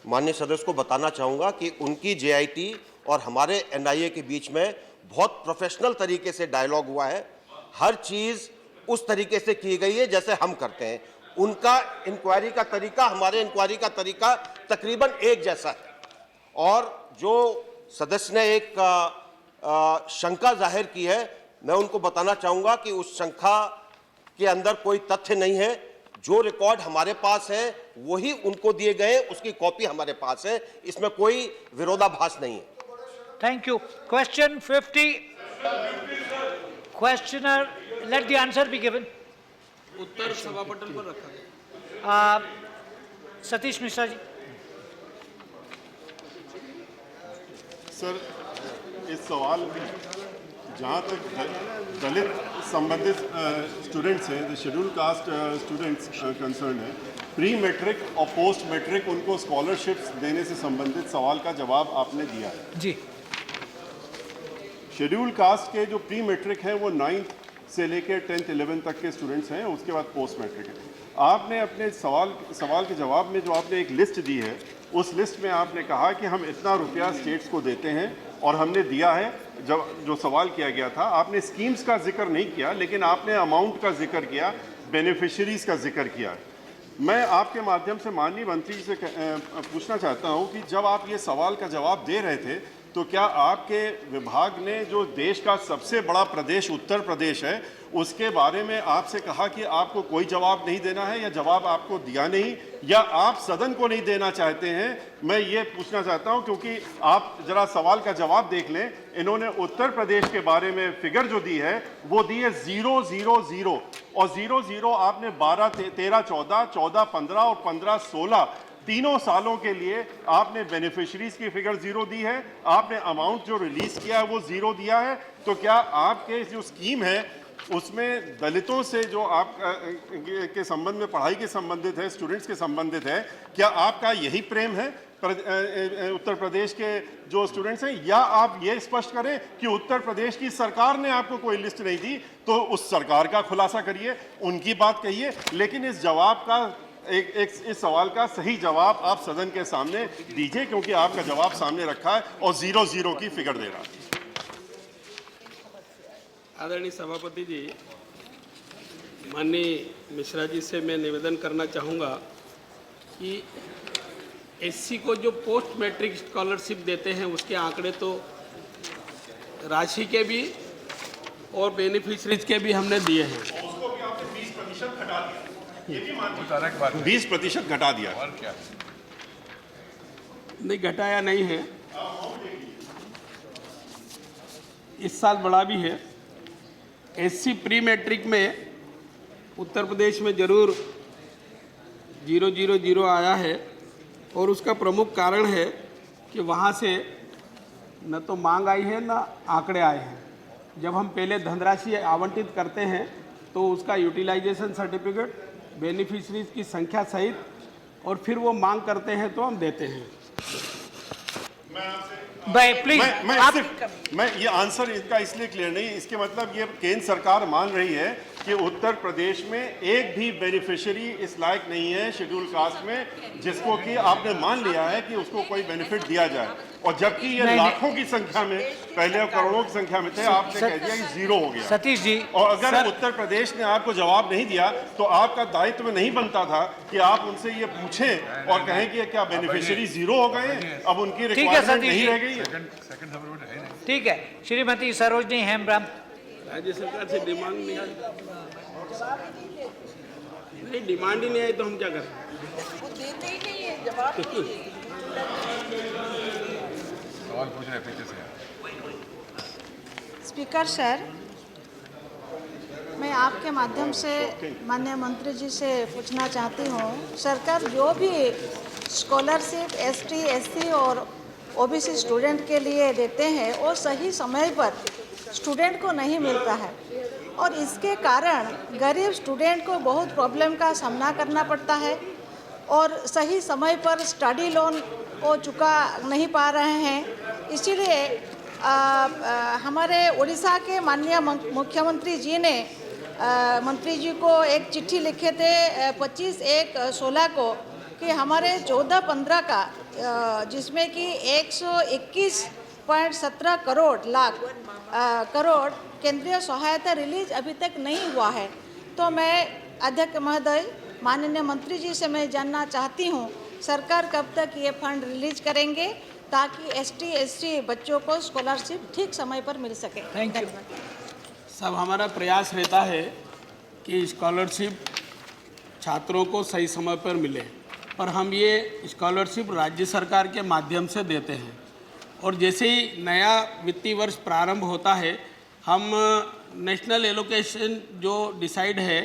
माननीय सदस्य को बताना चाहूँगा कि उनकी जेआईटी और हमारे NIA के बीच में बहुत प्रोफेशनल तरीके से डायलॉग हुआ है। हर चीज़ उस तरीके से की गई है जैसे हम करते हैं। उनका इंक्वायरी का तरीका, हमारे इंक्वायरी का तरीका तकरीबन एक जैसा है। और जो सदस्य ने एक शंका जाहिर की है, मैं उनको बताना चाहूँगा कि उस शंका के अंदर कोई तथ्य नहीं है। जो रिकॉर्ड हमारे पास है वही उनको दिए गए, उसकी कॉपी हमारे पास है, इसमें कोई विरोधाभास नहीं है। Thank you. Question 50. Questioner, let the answer be given. उत्तर सभापटल पर रखा गया। सतीश मिश्रा जी। सर, इस सवाल में जहाँ तक दलित संबंधित स्टूडेंट्स हैं, शेड्यूल कास्ट स्टूडेंट्स कंसर्न है, प्री मैट्रिक और पोस्ट मैट्रिक उनको स्कॉलरशिप्स देने से संबंधित सवाल का जवाब आपने दिया है जी। शेड्यूल कास्ट के जो प्री मैट्रिक हैं वो 9th से लेकर 10th 11th तक के स्टूडेंट्स हैं, उसके बाद पोस्ट मैट्रिक है। आपने अपने सवाल के जवाब में जो आपने एक लिस्ट दी है, उस लिस्ट में आपने कहा कि हम इतना रुपया स्टेट्स को देते हैं और हमने दिया है। जब जो सवाल किया गया था, आपने स्कीम्स का जिक्र नहीं किया, लेकिन आपने अमाउंट का जिक्र किया, बेनिफिशरीज का जिक्र किया। मैं आपके माध्यम से माननीय मंत्री जी से पूछना चाहता हूं कि जब आप ये सवाल का जवाब दे रहे थे तो क्या आपके विभाग ने जो देश का सबसे बड़ा प्रदेश उत्तर प्रदेश है उसके बारे में आपसे कहा कि आपको कोई जवाब नहीं देना है, या जवाब आपको दिया नहीं, या आप सदन को नहीं देना चाहते हैं? मैं ये पूछना चाहता हूं क्योंकि आप जरा सवाल का जवाब देख लें। इन्होंने उत्तर प्रदेश के बारे में फिगर जो दी है वो दी है 0 0 0 और 0 0 आपने 12 13 14 14 15 और 15 16 तीनों सालों के लिए आपने बेनिफिशरीज की फिगर 0 दी है। आपने अमाउंट जो रिलीज किया है वो 0 दिया है। तो क्या आपके जो स्कीम है उसमें दलितों से जो आप के संबंध में पढ़ाई के संबंधित है, स्टूडेंट्स के संबंधित है, क्या आपका यही प्रेम है उत्तर प्रदेश के जो स्टूडेंट्स हैं, या आप ये स्पष्ट करें कि उत्तर प्रदेश की सरकार ने आपको कोई लिस्ट नहीं दी तो उस सरकार का खुलासा करिए, उनकी बात कहिए, लेकिन इस जवाब का इस सवाल का सही जवाब आप सदन के सामने दीजिए, क्योंकि आपका जवाब सामने रखा है और 0 0 की फिगर दे रहा है। आदरणीय सभापति जी, माननीय मिश्रा जी से मैं निवेदन करना चाहूँगा कि एससी को जो पोस्ट मैट्रिक स्कॉलरशिप देते हैं उसके आंकड़े तो राशि के भी और बेनिफिशरीज के भी हमने दिए हैं। उसको भी आपने 20% घटा दिया, ये भी मान 20% घटा दिया। और क्या नहीं घटाया नहीं है, इस साल बढ़ा भी है। एससी प्री मैट्रिक में उत्तर प्रदेश में जरूर 0 0 0 आया है और उसका प्रमुख कारण है कि वहाँ से न तो मांग आई है न आंकड़े आए हैं। जब हम पहले धनराशि आवंटित करते हैं तो उसका यूटिलाइजेशन सर्टिफिकेट, बेनिफिशरीज की संख्या सहित और फिर वो मांग करते हैं तो हम देते हैं। मैं ये आंसर इसका इसलिए क्लियर नहीं, इसके मतलब ये केंद्र सरकार मान रही है कि उत्तर प्रदेश में एक भी बेनिफिशियरी इस लायक नहीं है शेड्यूल कास्ट में जिसको कि आपने मान लिया है कि उसको कोई बेनिफिट दिया जाए, और जबकि ये लाखों की संख्या में, पहले करोड़ों की संख्या में थे, आपने कह दिया कि 0 हो गया। सतीश जी, और अगर उत्तर प्रदेश ने आपको जवाब नहीं दिया तो आपका दायित्व नहीं बनता था कि आप उनसे ये पूछें और कहें कि क्या बेनिफिशियरी 0 हो गए, अब उनकी रिक्वायरमेंट नहीं रह गई है। ठीक है। श्रीमती सरोजनी हेम्ब्रम। राज्य सरकार से डिमांड नहीं डिमांड ही नहीं आई तो हम क्या करें? वो देते ही नहीं है जवाब। सवाल पूछ रहे पीछे से। स्पीकर सर, मैं आपके माध्यम से माननीय मंत्री जी से पूछना चाहती हूँ, सरकार जो भी स्कॉलरशिप ST SC और OBC स्टूडेंट के लिए देते हैं वो सही समय पर स्टूडेंट को नहीं मिलता है, और इसके कारण गरीब स्टूडेंट को बहुत प्रॉब्लम का सामना करना पड़ता है और सही समय पर स्टडी लोन को चुका नहीं पा रहे हैं। इसीलिए हमारे उड़ीसा के माननीय मुख्यमंत्री जी ने मंत्री जी को एक चिट्ठी लिखे थे 25/1/16 को कि हमारे 14-15 का जिसमें कि 121 1.17 करोड़ केंद्रीय सहायता रिलीज अभी तक नहीं हुआ है। तो मैं अध्यक्ष महोदय, माननीय मंत्री जी से मैं जानना चाहती हूँ, सरकार कब तक ये फंड रिलीज करेंगे ताकि ST SC बच्चों को स्कॉलरशिप ठीक समय पर मिल सके। Thank you. सब हमारा प्रयास रहता है कि स्कॉलरशिप छात्रों को सही समय पर मिले, पर हम ये स्कॉलरशिप राज्य सरकार के माध्यम से देते हैं और जैसे ही नया वित्तीय वर्ष प्रारंभ होता है हम नेशनल एलोकेशन जो डिसाइड है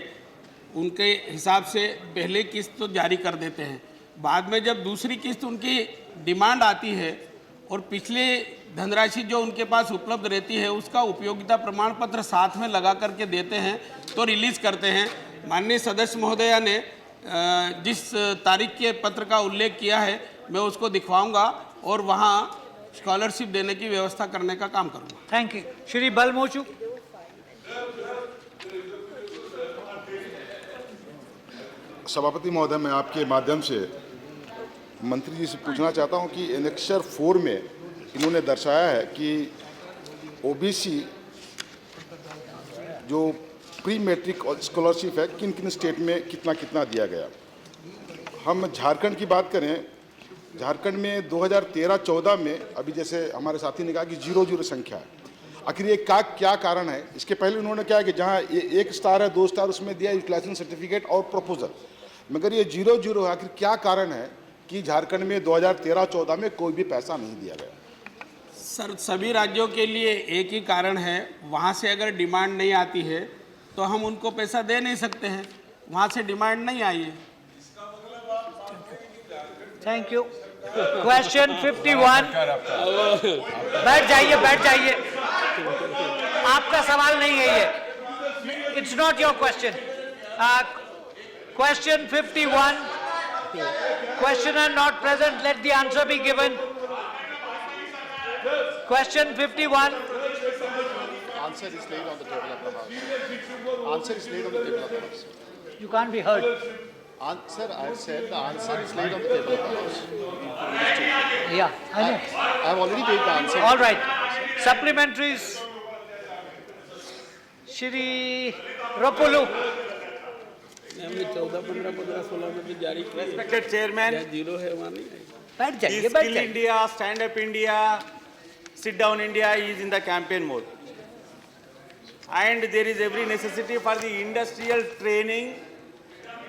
उनके हिसाब से पहले किस्त तो जारी कर देते हैं। बाद में जब दूसरी किस्त उनकी डिमांड आती है और पिछले धनराशि जो उनके पास उपलब्ध रहती है उसका उपयोगिता प्रमाण पत्र साथ में लगा करके देते हैं तो रिलीज़ करते हैं। माननीय सदस्य महोदया ने जिस तारीख के पत्र का उल्लेख किया है मैं उसको दिखवाऊंगा और वहाँ स्कॉलरशिप देने की व्यवस्था करने का काम करूँगा। Thank you. श्री बलमोचू। सभापति महोदय, मैं आपके माध्यम से मंत्री जी से पूछना चाहता हूं कि एनेक्सर 4 में इन्होंने दर्शाया है कि OBC जो प्री मैट्रिक स्कॉलरशिप है किन किन स्टेट में कितना कितना दिया गया। हम झारखंड की बात करें, झारखंड में 2013-14 में अभी जैसे हमारे साथी ने कहा कि 00 संख्या है। आखिर ये क्या कारण है? इसके पहले उन्होंने क्या है कि जहाँ 1 स्टार है 2 स्टार उसमें दिया यूटिलाइजेशन सर्टिफिकेट और प्रपोजल, मगर ये 00 है। आखिर क्या कारण है कि झारखंड में 2013-14 में कोई भी पैसा नहीं दिया गया? सर, सभी राज्यों के लिए एक ही कारण है, वहाँ से अगर डिमांड नहीं आती है तो हम उनको पैसा दे नहीं सकते हैं, वहाँ से डिमांड नहीं आई है। Thank you. क्वेश्चन 51। बैठ जाइए, बैठ जाइए। आपका सवाल नहीं है ये, it's not your question. Question 51। Questioner not present, let the answer be given. Question 51. Answer is laid on the table of the House. Answer is laid on the table of the House. You can't be heard. Sir, I have said the answer is laid on the table of the House. Yeah, I know. I have already made the answer. All right. Supplementaries. Shri Ropulu. हमने 14, 15, 16 में भी जारी किया। Respected Chairman, zero है वहाँ नहीं आई। बैठ जाइए, बैठ Skill जाइए। India, Stand Up India, Sit Down India is in the campaign mode. And there is every necessity for the industrial training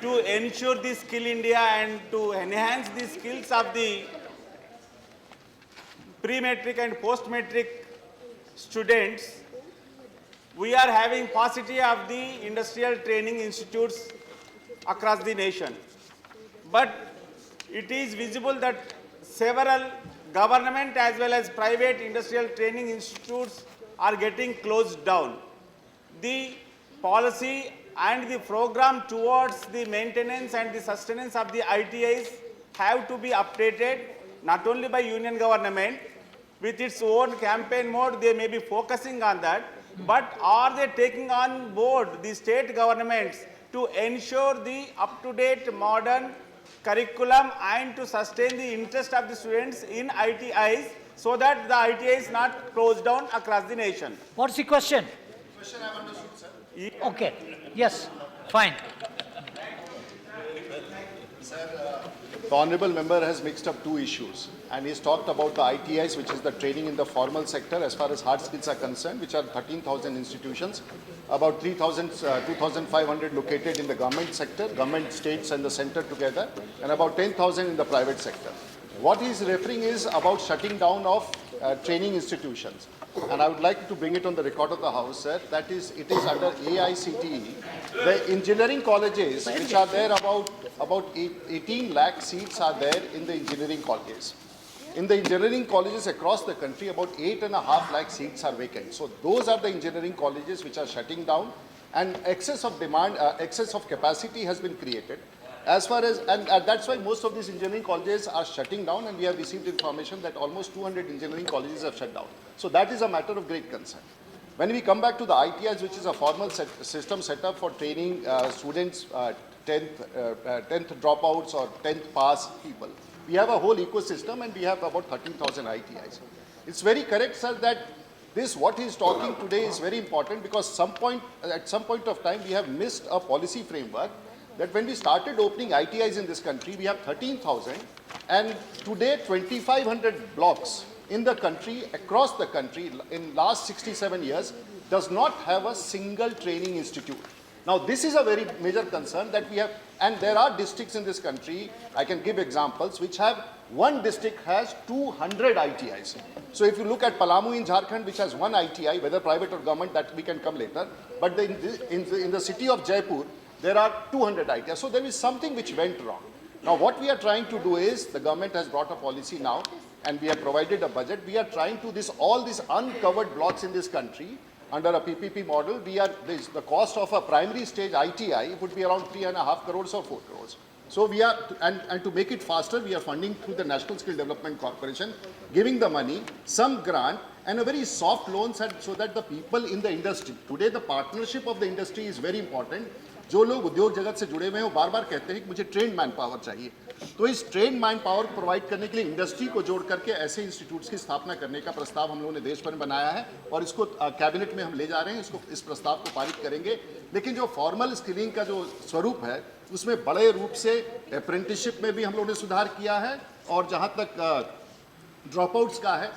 to ensure the Skill India and to enhance the skills of the pre-matric and post-matric students. We are having paucity of the industrial training institutes across the nation. But it is visible that several government as well as private industrial training institutes are getting closed down. The policy and the program towards the maintenance and the sustenance of the ITIs have to be updated, not only by union government, with its own campaign mode, they may be focusing on that, but are they taking on board the state governments to ensure the up-to-date modern curriculum and to sustain the interest of the students in ITIs so that the ITI is not closed down across the nation? What's the question? Question I have understood, sir. Okay. Yes. Fine. Sir, the honourable member has mixed up two issues and he's talked about the ITIs, which is the training in the formal sector as far as hard skills are concerned, which are 13,000 institutions, about 2,500 located in the government sector, government, states and the center together, and about 10,000 in the private sector. What he's referring is about shutting down of training institutions. And I would like to bring it on the record of the House, sir, that is, it is under AICTE. The engineering colleges, which are there about 18 lakh seats are there in the engineering colleges. In the engineering colleges across the country, about 8.5 lakh seats are vacant. So those are the engineering colleges which are shutting down, and excess of demand, excess of capacity has been created. As far as, and that's why most of these engineering colleges are shutting down, and we have received information that almost 200 engineering colleges have shut down. So that is a matter of great concern. When we come back to the ITIs, which is a formal system set up for training students, 10th dropouts or 10th pass people, we have a whole ecosystem and we have about 13,000 ITIs. It's very correct, sir, that this, what he's talking today is very important because at some point of time, we have missed a policy framework that when we started opening ITIs in this country, we have 13,000 and today 2,500 blocks in the country, across the country, in last 67 years, does not have a single training institute. Now, this is a very major concern that we have, and there are districts in this country, I can give examples, which have, one district has 200 ITIs. So if you look at Palamu in Jharkhand, which has one ITI, whether private or government, that we can come later, but in the city of Jaipur, there are 200 ITIs. So there is something which went wrong. Now, what we are trying to do is, the government has brought a policy now, and we have provided a budget. We are trying to all these uncovered blocks in this country, under a PPP model, the cost of a primary stage ITI would be around 3.5 crores or 4 crores. So we are, and to make it faster, we are funding through the National Skill Development Corporation, giving the money, some grant, and a very soft loan so that the people in the industry, today the partnership of the industry is very important. जो लोग उद्योग जगत से जुड़े हुए हैं वो बार बार कहते हैं कि मुझे ट्रेन मैन पावर चाहिए, तो इस ट्रेन मैन पावर प्रोवाइड करने के लिए इंडस्ट्री को जोड़ करके ऐसे इंस्टीट्यूट्स की स्थापना करने का प्रस्ताव हम लोगों ने देश भर में बनाया है और इसको कैबिनेट में हम ले जा रहे हैं, इस प्रस्ताव को पारित करेंगे। लेकिन जो फॉर्मल स्किलिंग का जो स्वरूप है उसमें बड़े रूप से अप्रेंटिसशिप में भी हम लोगों ने सुधार किया है और जहाँ तक ड्रॉप आउट्स का है,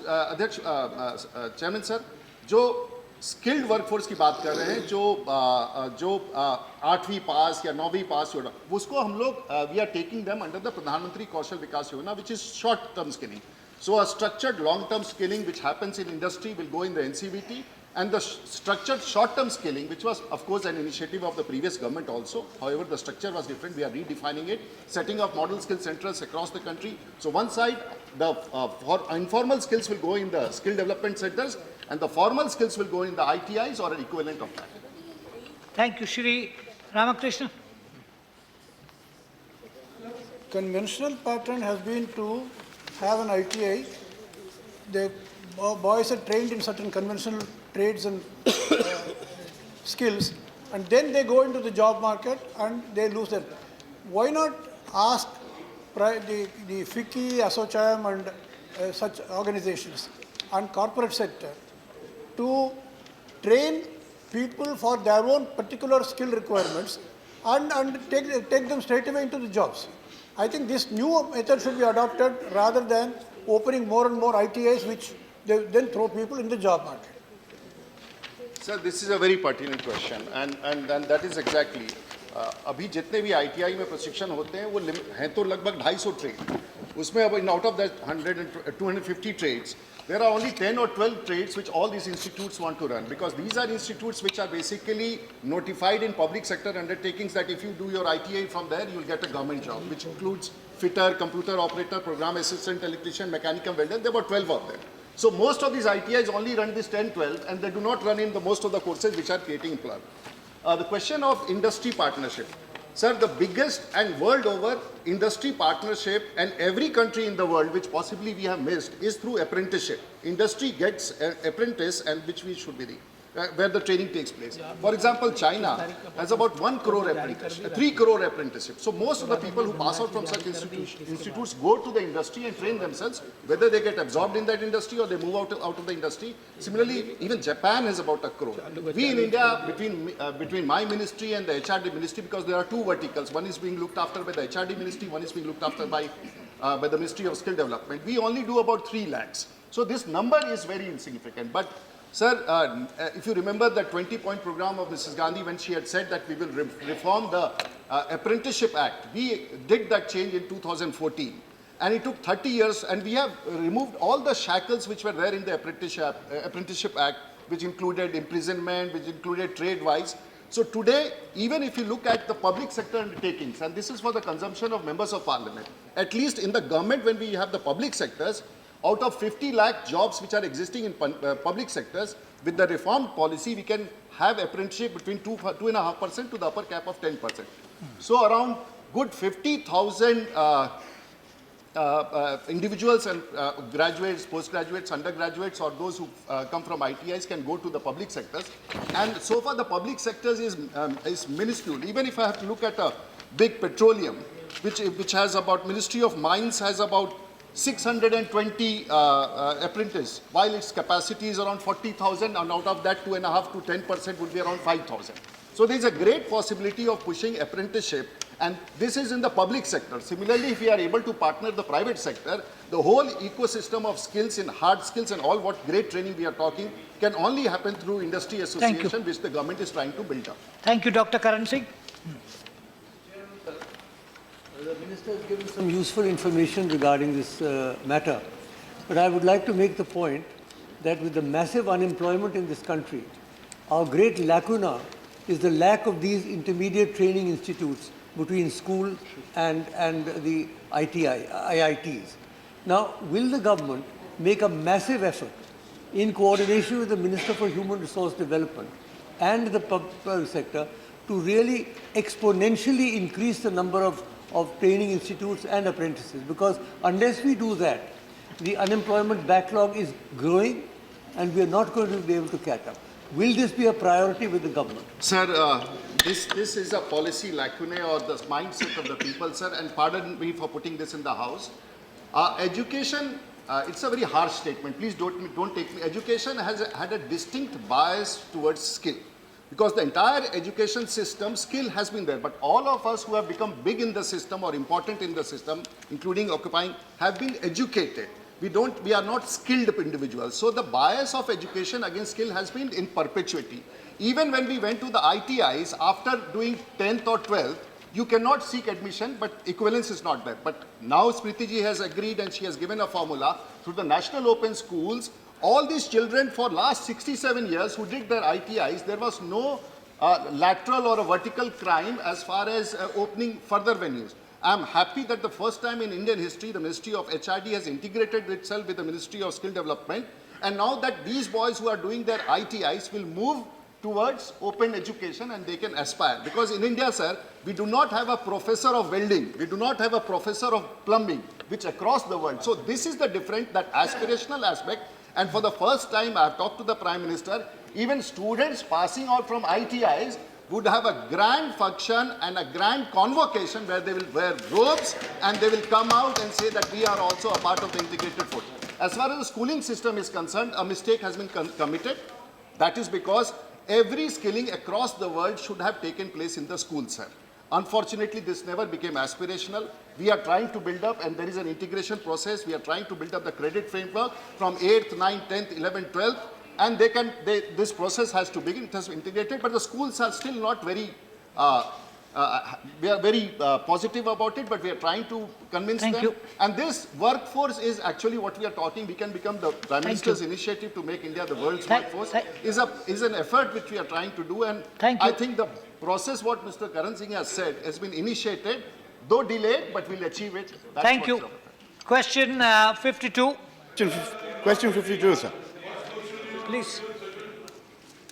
अध्यक्ष चेयरमैन सर, जो स्किल्ड वर्कफोर्स की बात कर रहे हैं, जो 8वीं पास या 9वीं पास, उसको हम लोग we are taking them under the Pradhan Mantri Kaushal Vikas Yojana, which is short term skilling. So a structured long-term skilling which happens in industry will go in the NCVT, and the structured short-term skilling, which was of course an initiative of the previous government also, however the structure was different, we are redefining it, setting up model skill centers across the country. So one side, the informal skills will go in the skill development centers, and the formal skills will go in the ITIs or an equivalent of that. Thank you. Shri Ramakrishna. Conventional pattern has been to have an ITI. The boys are trained in certain conventional trades and skills, and then they go into the job market and they lose them. Why not ask the FICCI, ASSOCHAM and such organizations and corporate sector to train people for their own particular skill requirements and take them straight away into the jobs? I think this new method should be adopted rather than opening more and more ITIs which they then throw people in the job market. Sir, this is a very pertinent question, and that is exactly. अभी जितने भी ITI में प्रशिक्षण होते हैं वो हैं तो लगभग 250 ट्रेड, उसमें अब out of that 250 trades, there are only 10 or 12 trades which all these institutes want to run, because these are institutes which are basically notified in public sector undertakings that if you do your ITI from there, you will get a government job, which includes fitter, computer operator, program assistant, electrician, mechanical welder. There were 12 of them. So most of these ITIs only run this 10, 12, and they do not run in most of the courses which are creating employment. The question of industry partnership. Sir, the biggest and world over industry partnership, and every country in the world which possibly we have missed, is through apprenticeship. Industry gets an apprentice, and which we should be where the training takes place. For example, China has about 1 crore apprenticeship, 3 crore apprenticeship. So most of the people who pass out from such institutes go to the industry and train themselves, whether they get absorbed in that industry or they move out of the industry. Similarly, even Japan has about 1 crore. We in India, between my ministry and the HRD ministry, because there are two verticals, one is being looked after by the HRD ministry, one is being looked after by the Ministry of Skill Development, we only do about 3 lakhs. So this number is very insignificant. But sir, if you remember the 20-point program of Mrs. Gandhi, when she had said that we will reform the Apprenticeship Act, we did that change in 2014. And it took 30 years, and we have removed all the shackles which were there in the Apprenticeship Act, which included imprisonment, which included trade-wise. So today, even if you look at the public sector undertakings, and this is for the consumption of members of parliament, at least in the government when we have the public sectors, out of 50 lakh jobs which are existing in public sectors, with the reformed policy, we can have apprenticeship between 2.5% to the upper cap of 10%. So around good 50,000 individuals and graduates, postgraduates, undergraduates, or those who come from ITIs can go to the public sectors. And so far the public sectors is minuscule. Even if I have to look at a big petroleum, which has about, Ministry of Mines has about 620 apprentices, while its capacity is around 40,000, and out of that 2.5 to 10% would be around 5,000. So there is a great possibility of pushing apprenticeship, and this is in the public sector. Similarly, if we are able to partner the private sector, the whole ecosystem of skills in hard skills and all what great training we are talking can only happen through industry association, which the government is trying to build up. Thank you, Dr. Karan Singh. The Minister has given some useful information regarding this matter, but I would like to make the point that with the massive unemployment in this country, our great lacuna is the lack of these intermediate training institutes between school and the IITs. Now, will the government make a massive effort in coordination with the Minister for Human Resource Development and the public sector to really exponentially increase the number of training institutes and apprentices? Because unless we do that, the unemployment backlog is growing and we are not going to be able to catch up. Will this be a priority with the government? Sir, this is a policy lacunae or the mindset of the people, sir, and pardon me for putting this in the House. Education, it's a very harsh statement. Please don't take me. Education has had a distinct bias towards skill. Because the entire education system, skill has been there. But all of us who have become big in the system or important in the system, including occupying, have been educated. We are not skilled individuals. So the bias of education against skill has been in perpetuity. Even when we went to the ITIs, after doing 10th or 12th, you cannot seek admission, but equivalence is not there. But now Smriti ji has agreed and she has given a formula through the National Open Schools. All these children for last 67 years who did their ITIs, there was no lateral or a vertical crime as far as opening further venues. I am happy that the first time in Indian history, the Ministry of HRD has integrated itself with the Ministry of Skill Development. And now that these boys who are doing their ITIs will move towards open education and they can aspire. Because in India, sir, we do not have a professor of welding. We do not have a professor of plumbing, which across the world. So this is the different, that aspirational aspect. And for the first time, I have talked to the Prime Minister, even students passing out from ITIs would have a grand function and a grand convocation where they will wear robes and they will come out and say that we are also a part of the integrated food. As far as the schooling system is concerned, a mistake has been committed. That is because every skilling across the world should have taken place in the schools, sir. Unfortunately, this never became aspirational. We are trying to build up, and there is an integration process. We are trying to build up the credit framework from 8th, 9th, 10th, 11th, 12th. And this process has to begin. It has been integrated, but the schools are still not very, we are very positive about it, but we are trying to convince them. You. And this workforce is actually what we are talking. We can become the Prime Minister's initiative to make India the world's workforce. Is an effort which we are trying to do. And I think the process, what Mr. Karan Singh has said, has been initiated, though delayed, but we'll achieve it. That's Thank you. Question 52. Question 52, sir. Please.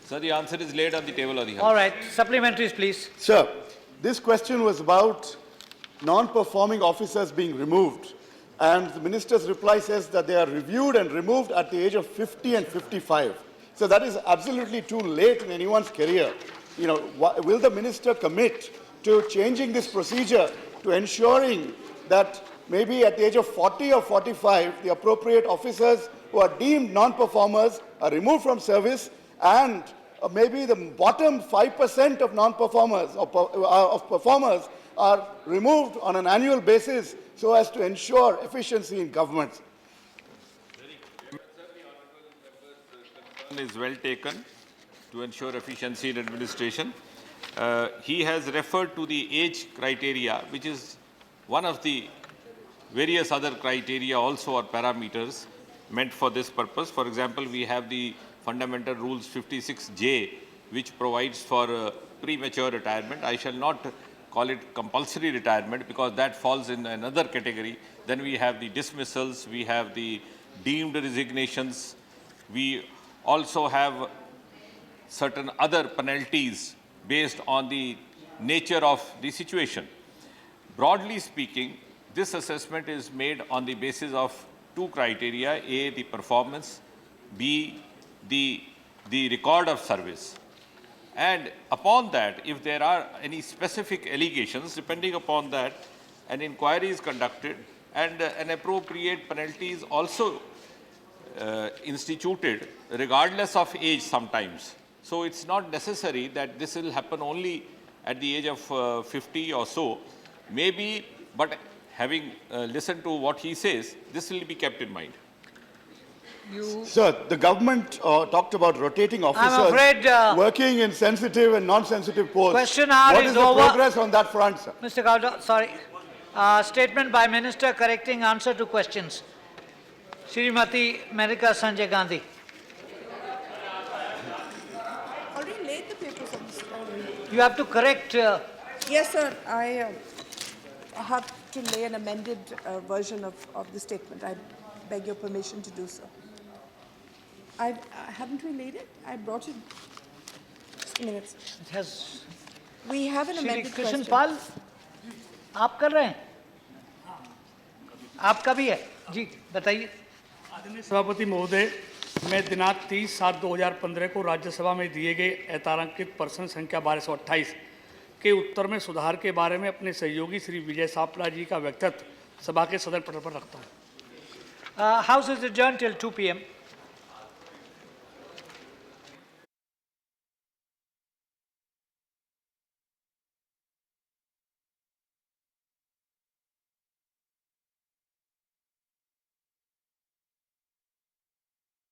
Sir, the answer is laid on the table of the House. All right. Supplementaries, please. Sir, this question was about non-performing officers being removed. And the minister's reply says that they are reviewed and removed at the age of 50 and 55. So that is absolutely too late in anyone's career. You know, will the minister commit to changing this procedure to ensuring that maybe at the age of 40 or 45, the appropriate officers who are deemed non-performers are removed from service, and maybe the bottom 5% of non-performers of performers are removed on an annual basis so as to ensure efficiency in government? Is well taken to ensure efficiency in administration. He has referred to the age criteria, which is one of the various other criteria also or parameters meant for this purpose. For example, we have the Fundamental Rules 56J, which provides for premature retirement. I shall not call it compulsory retirement because that falls in another category. Then we have the dismissals, we have the deemed resignations, we also have certain other penalties based on the nature of the situation. Broadly speaking, this assessment is made on the basis of two criteria: A, the performance; B, the record of service. And upon that, if there are any specific allegations, depending upon that, an inquiry is conducted and an appropriate penalty is also instituted regardless of age sometimes. So it's not necessary that this will happen only at the age of 50 or so, maybe, but having listened to what he says, this will be kept in mind. Sir, the government talked about rotating officers I'm afraid, working in sensitive and non-sensitive posts. Question hour What is is the over. progress on that front, sir? Mr. Gowda, sorry. Statement by Minister correcting answer to questions. Srimati America Sanjay Gandhi. Already laid the papers on this. You have to correct. Yes, sir. I have to lay an amended version of the statement. I beg your permission to do so. Haven't we laid it? I brought it. Just a minute. It has. We have an amended Krishan question. Pal, आप कर रहे हैं? आपका भी है? जी, बताइए. आदरणीय सभापति महोदय, मैं दिनांक 30/7/2015 को राज्यसभा में दिए गए अतारांकित प्रश्न संख्या 1228 के उत्तर में सुधार के बारे में अपने सहयोगी श्री विजय सापला जी का वक्तव्य सभा के सदन पटल पर रखता हूँ. House is adjourned till 2 p.m.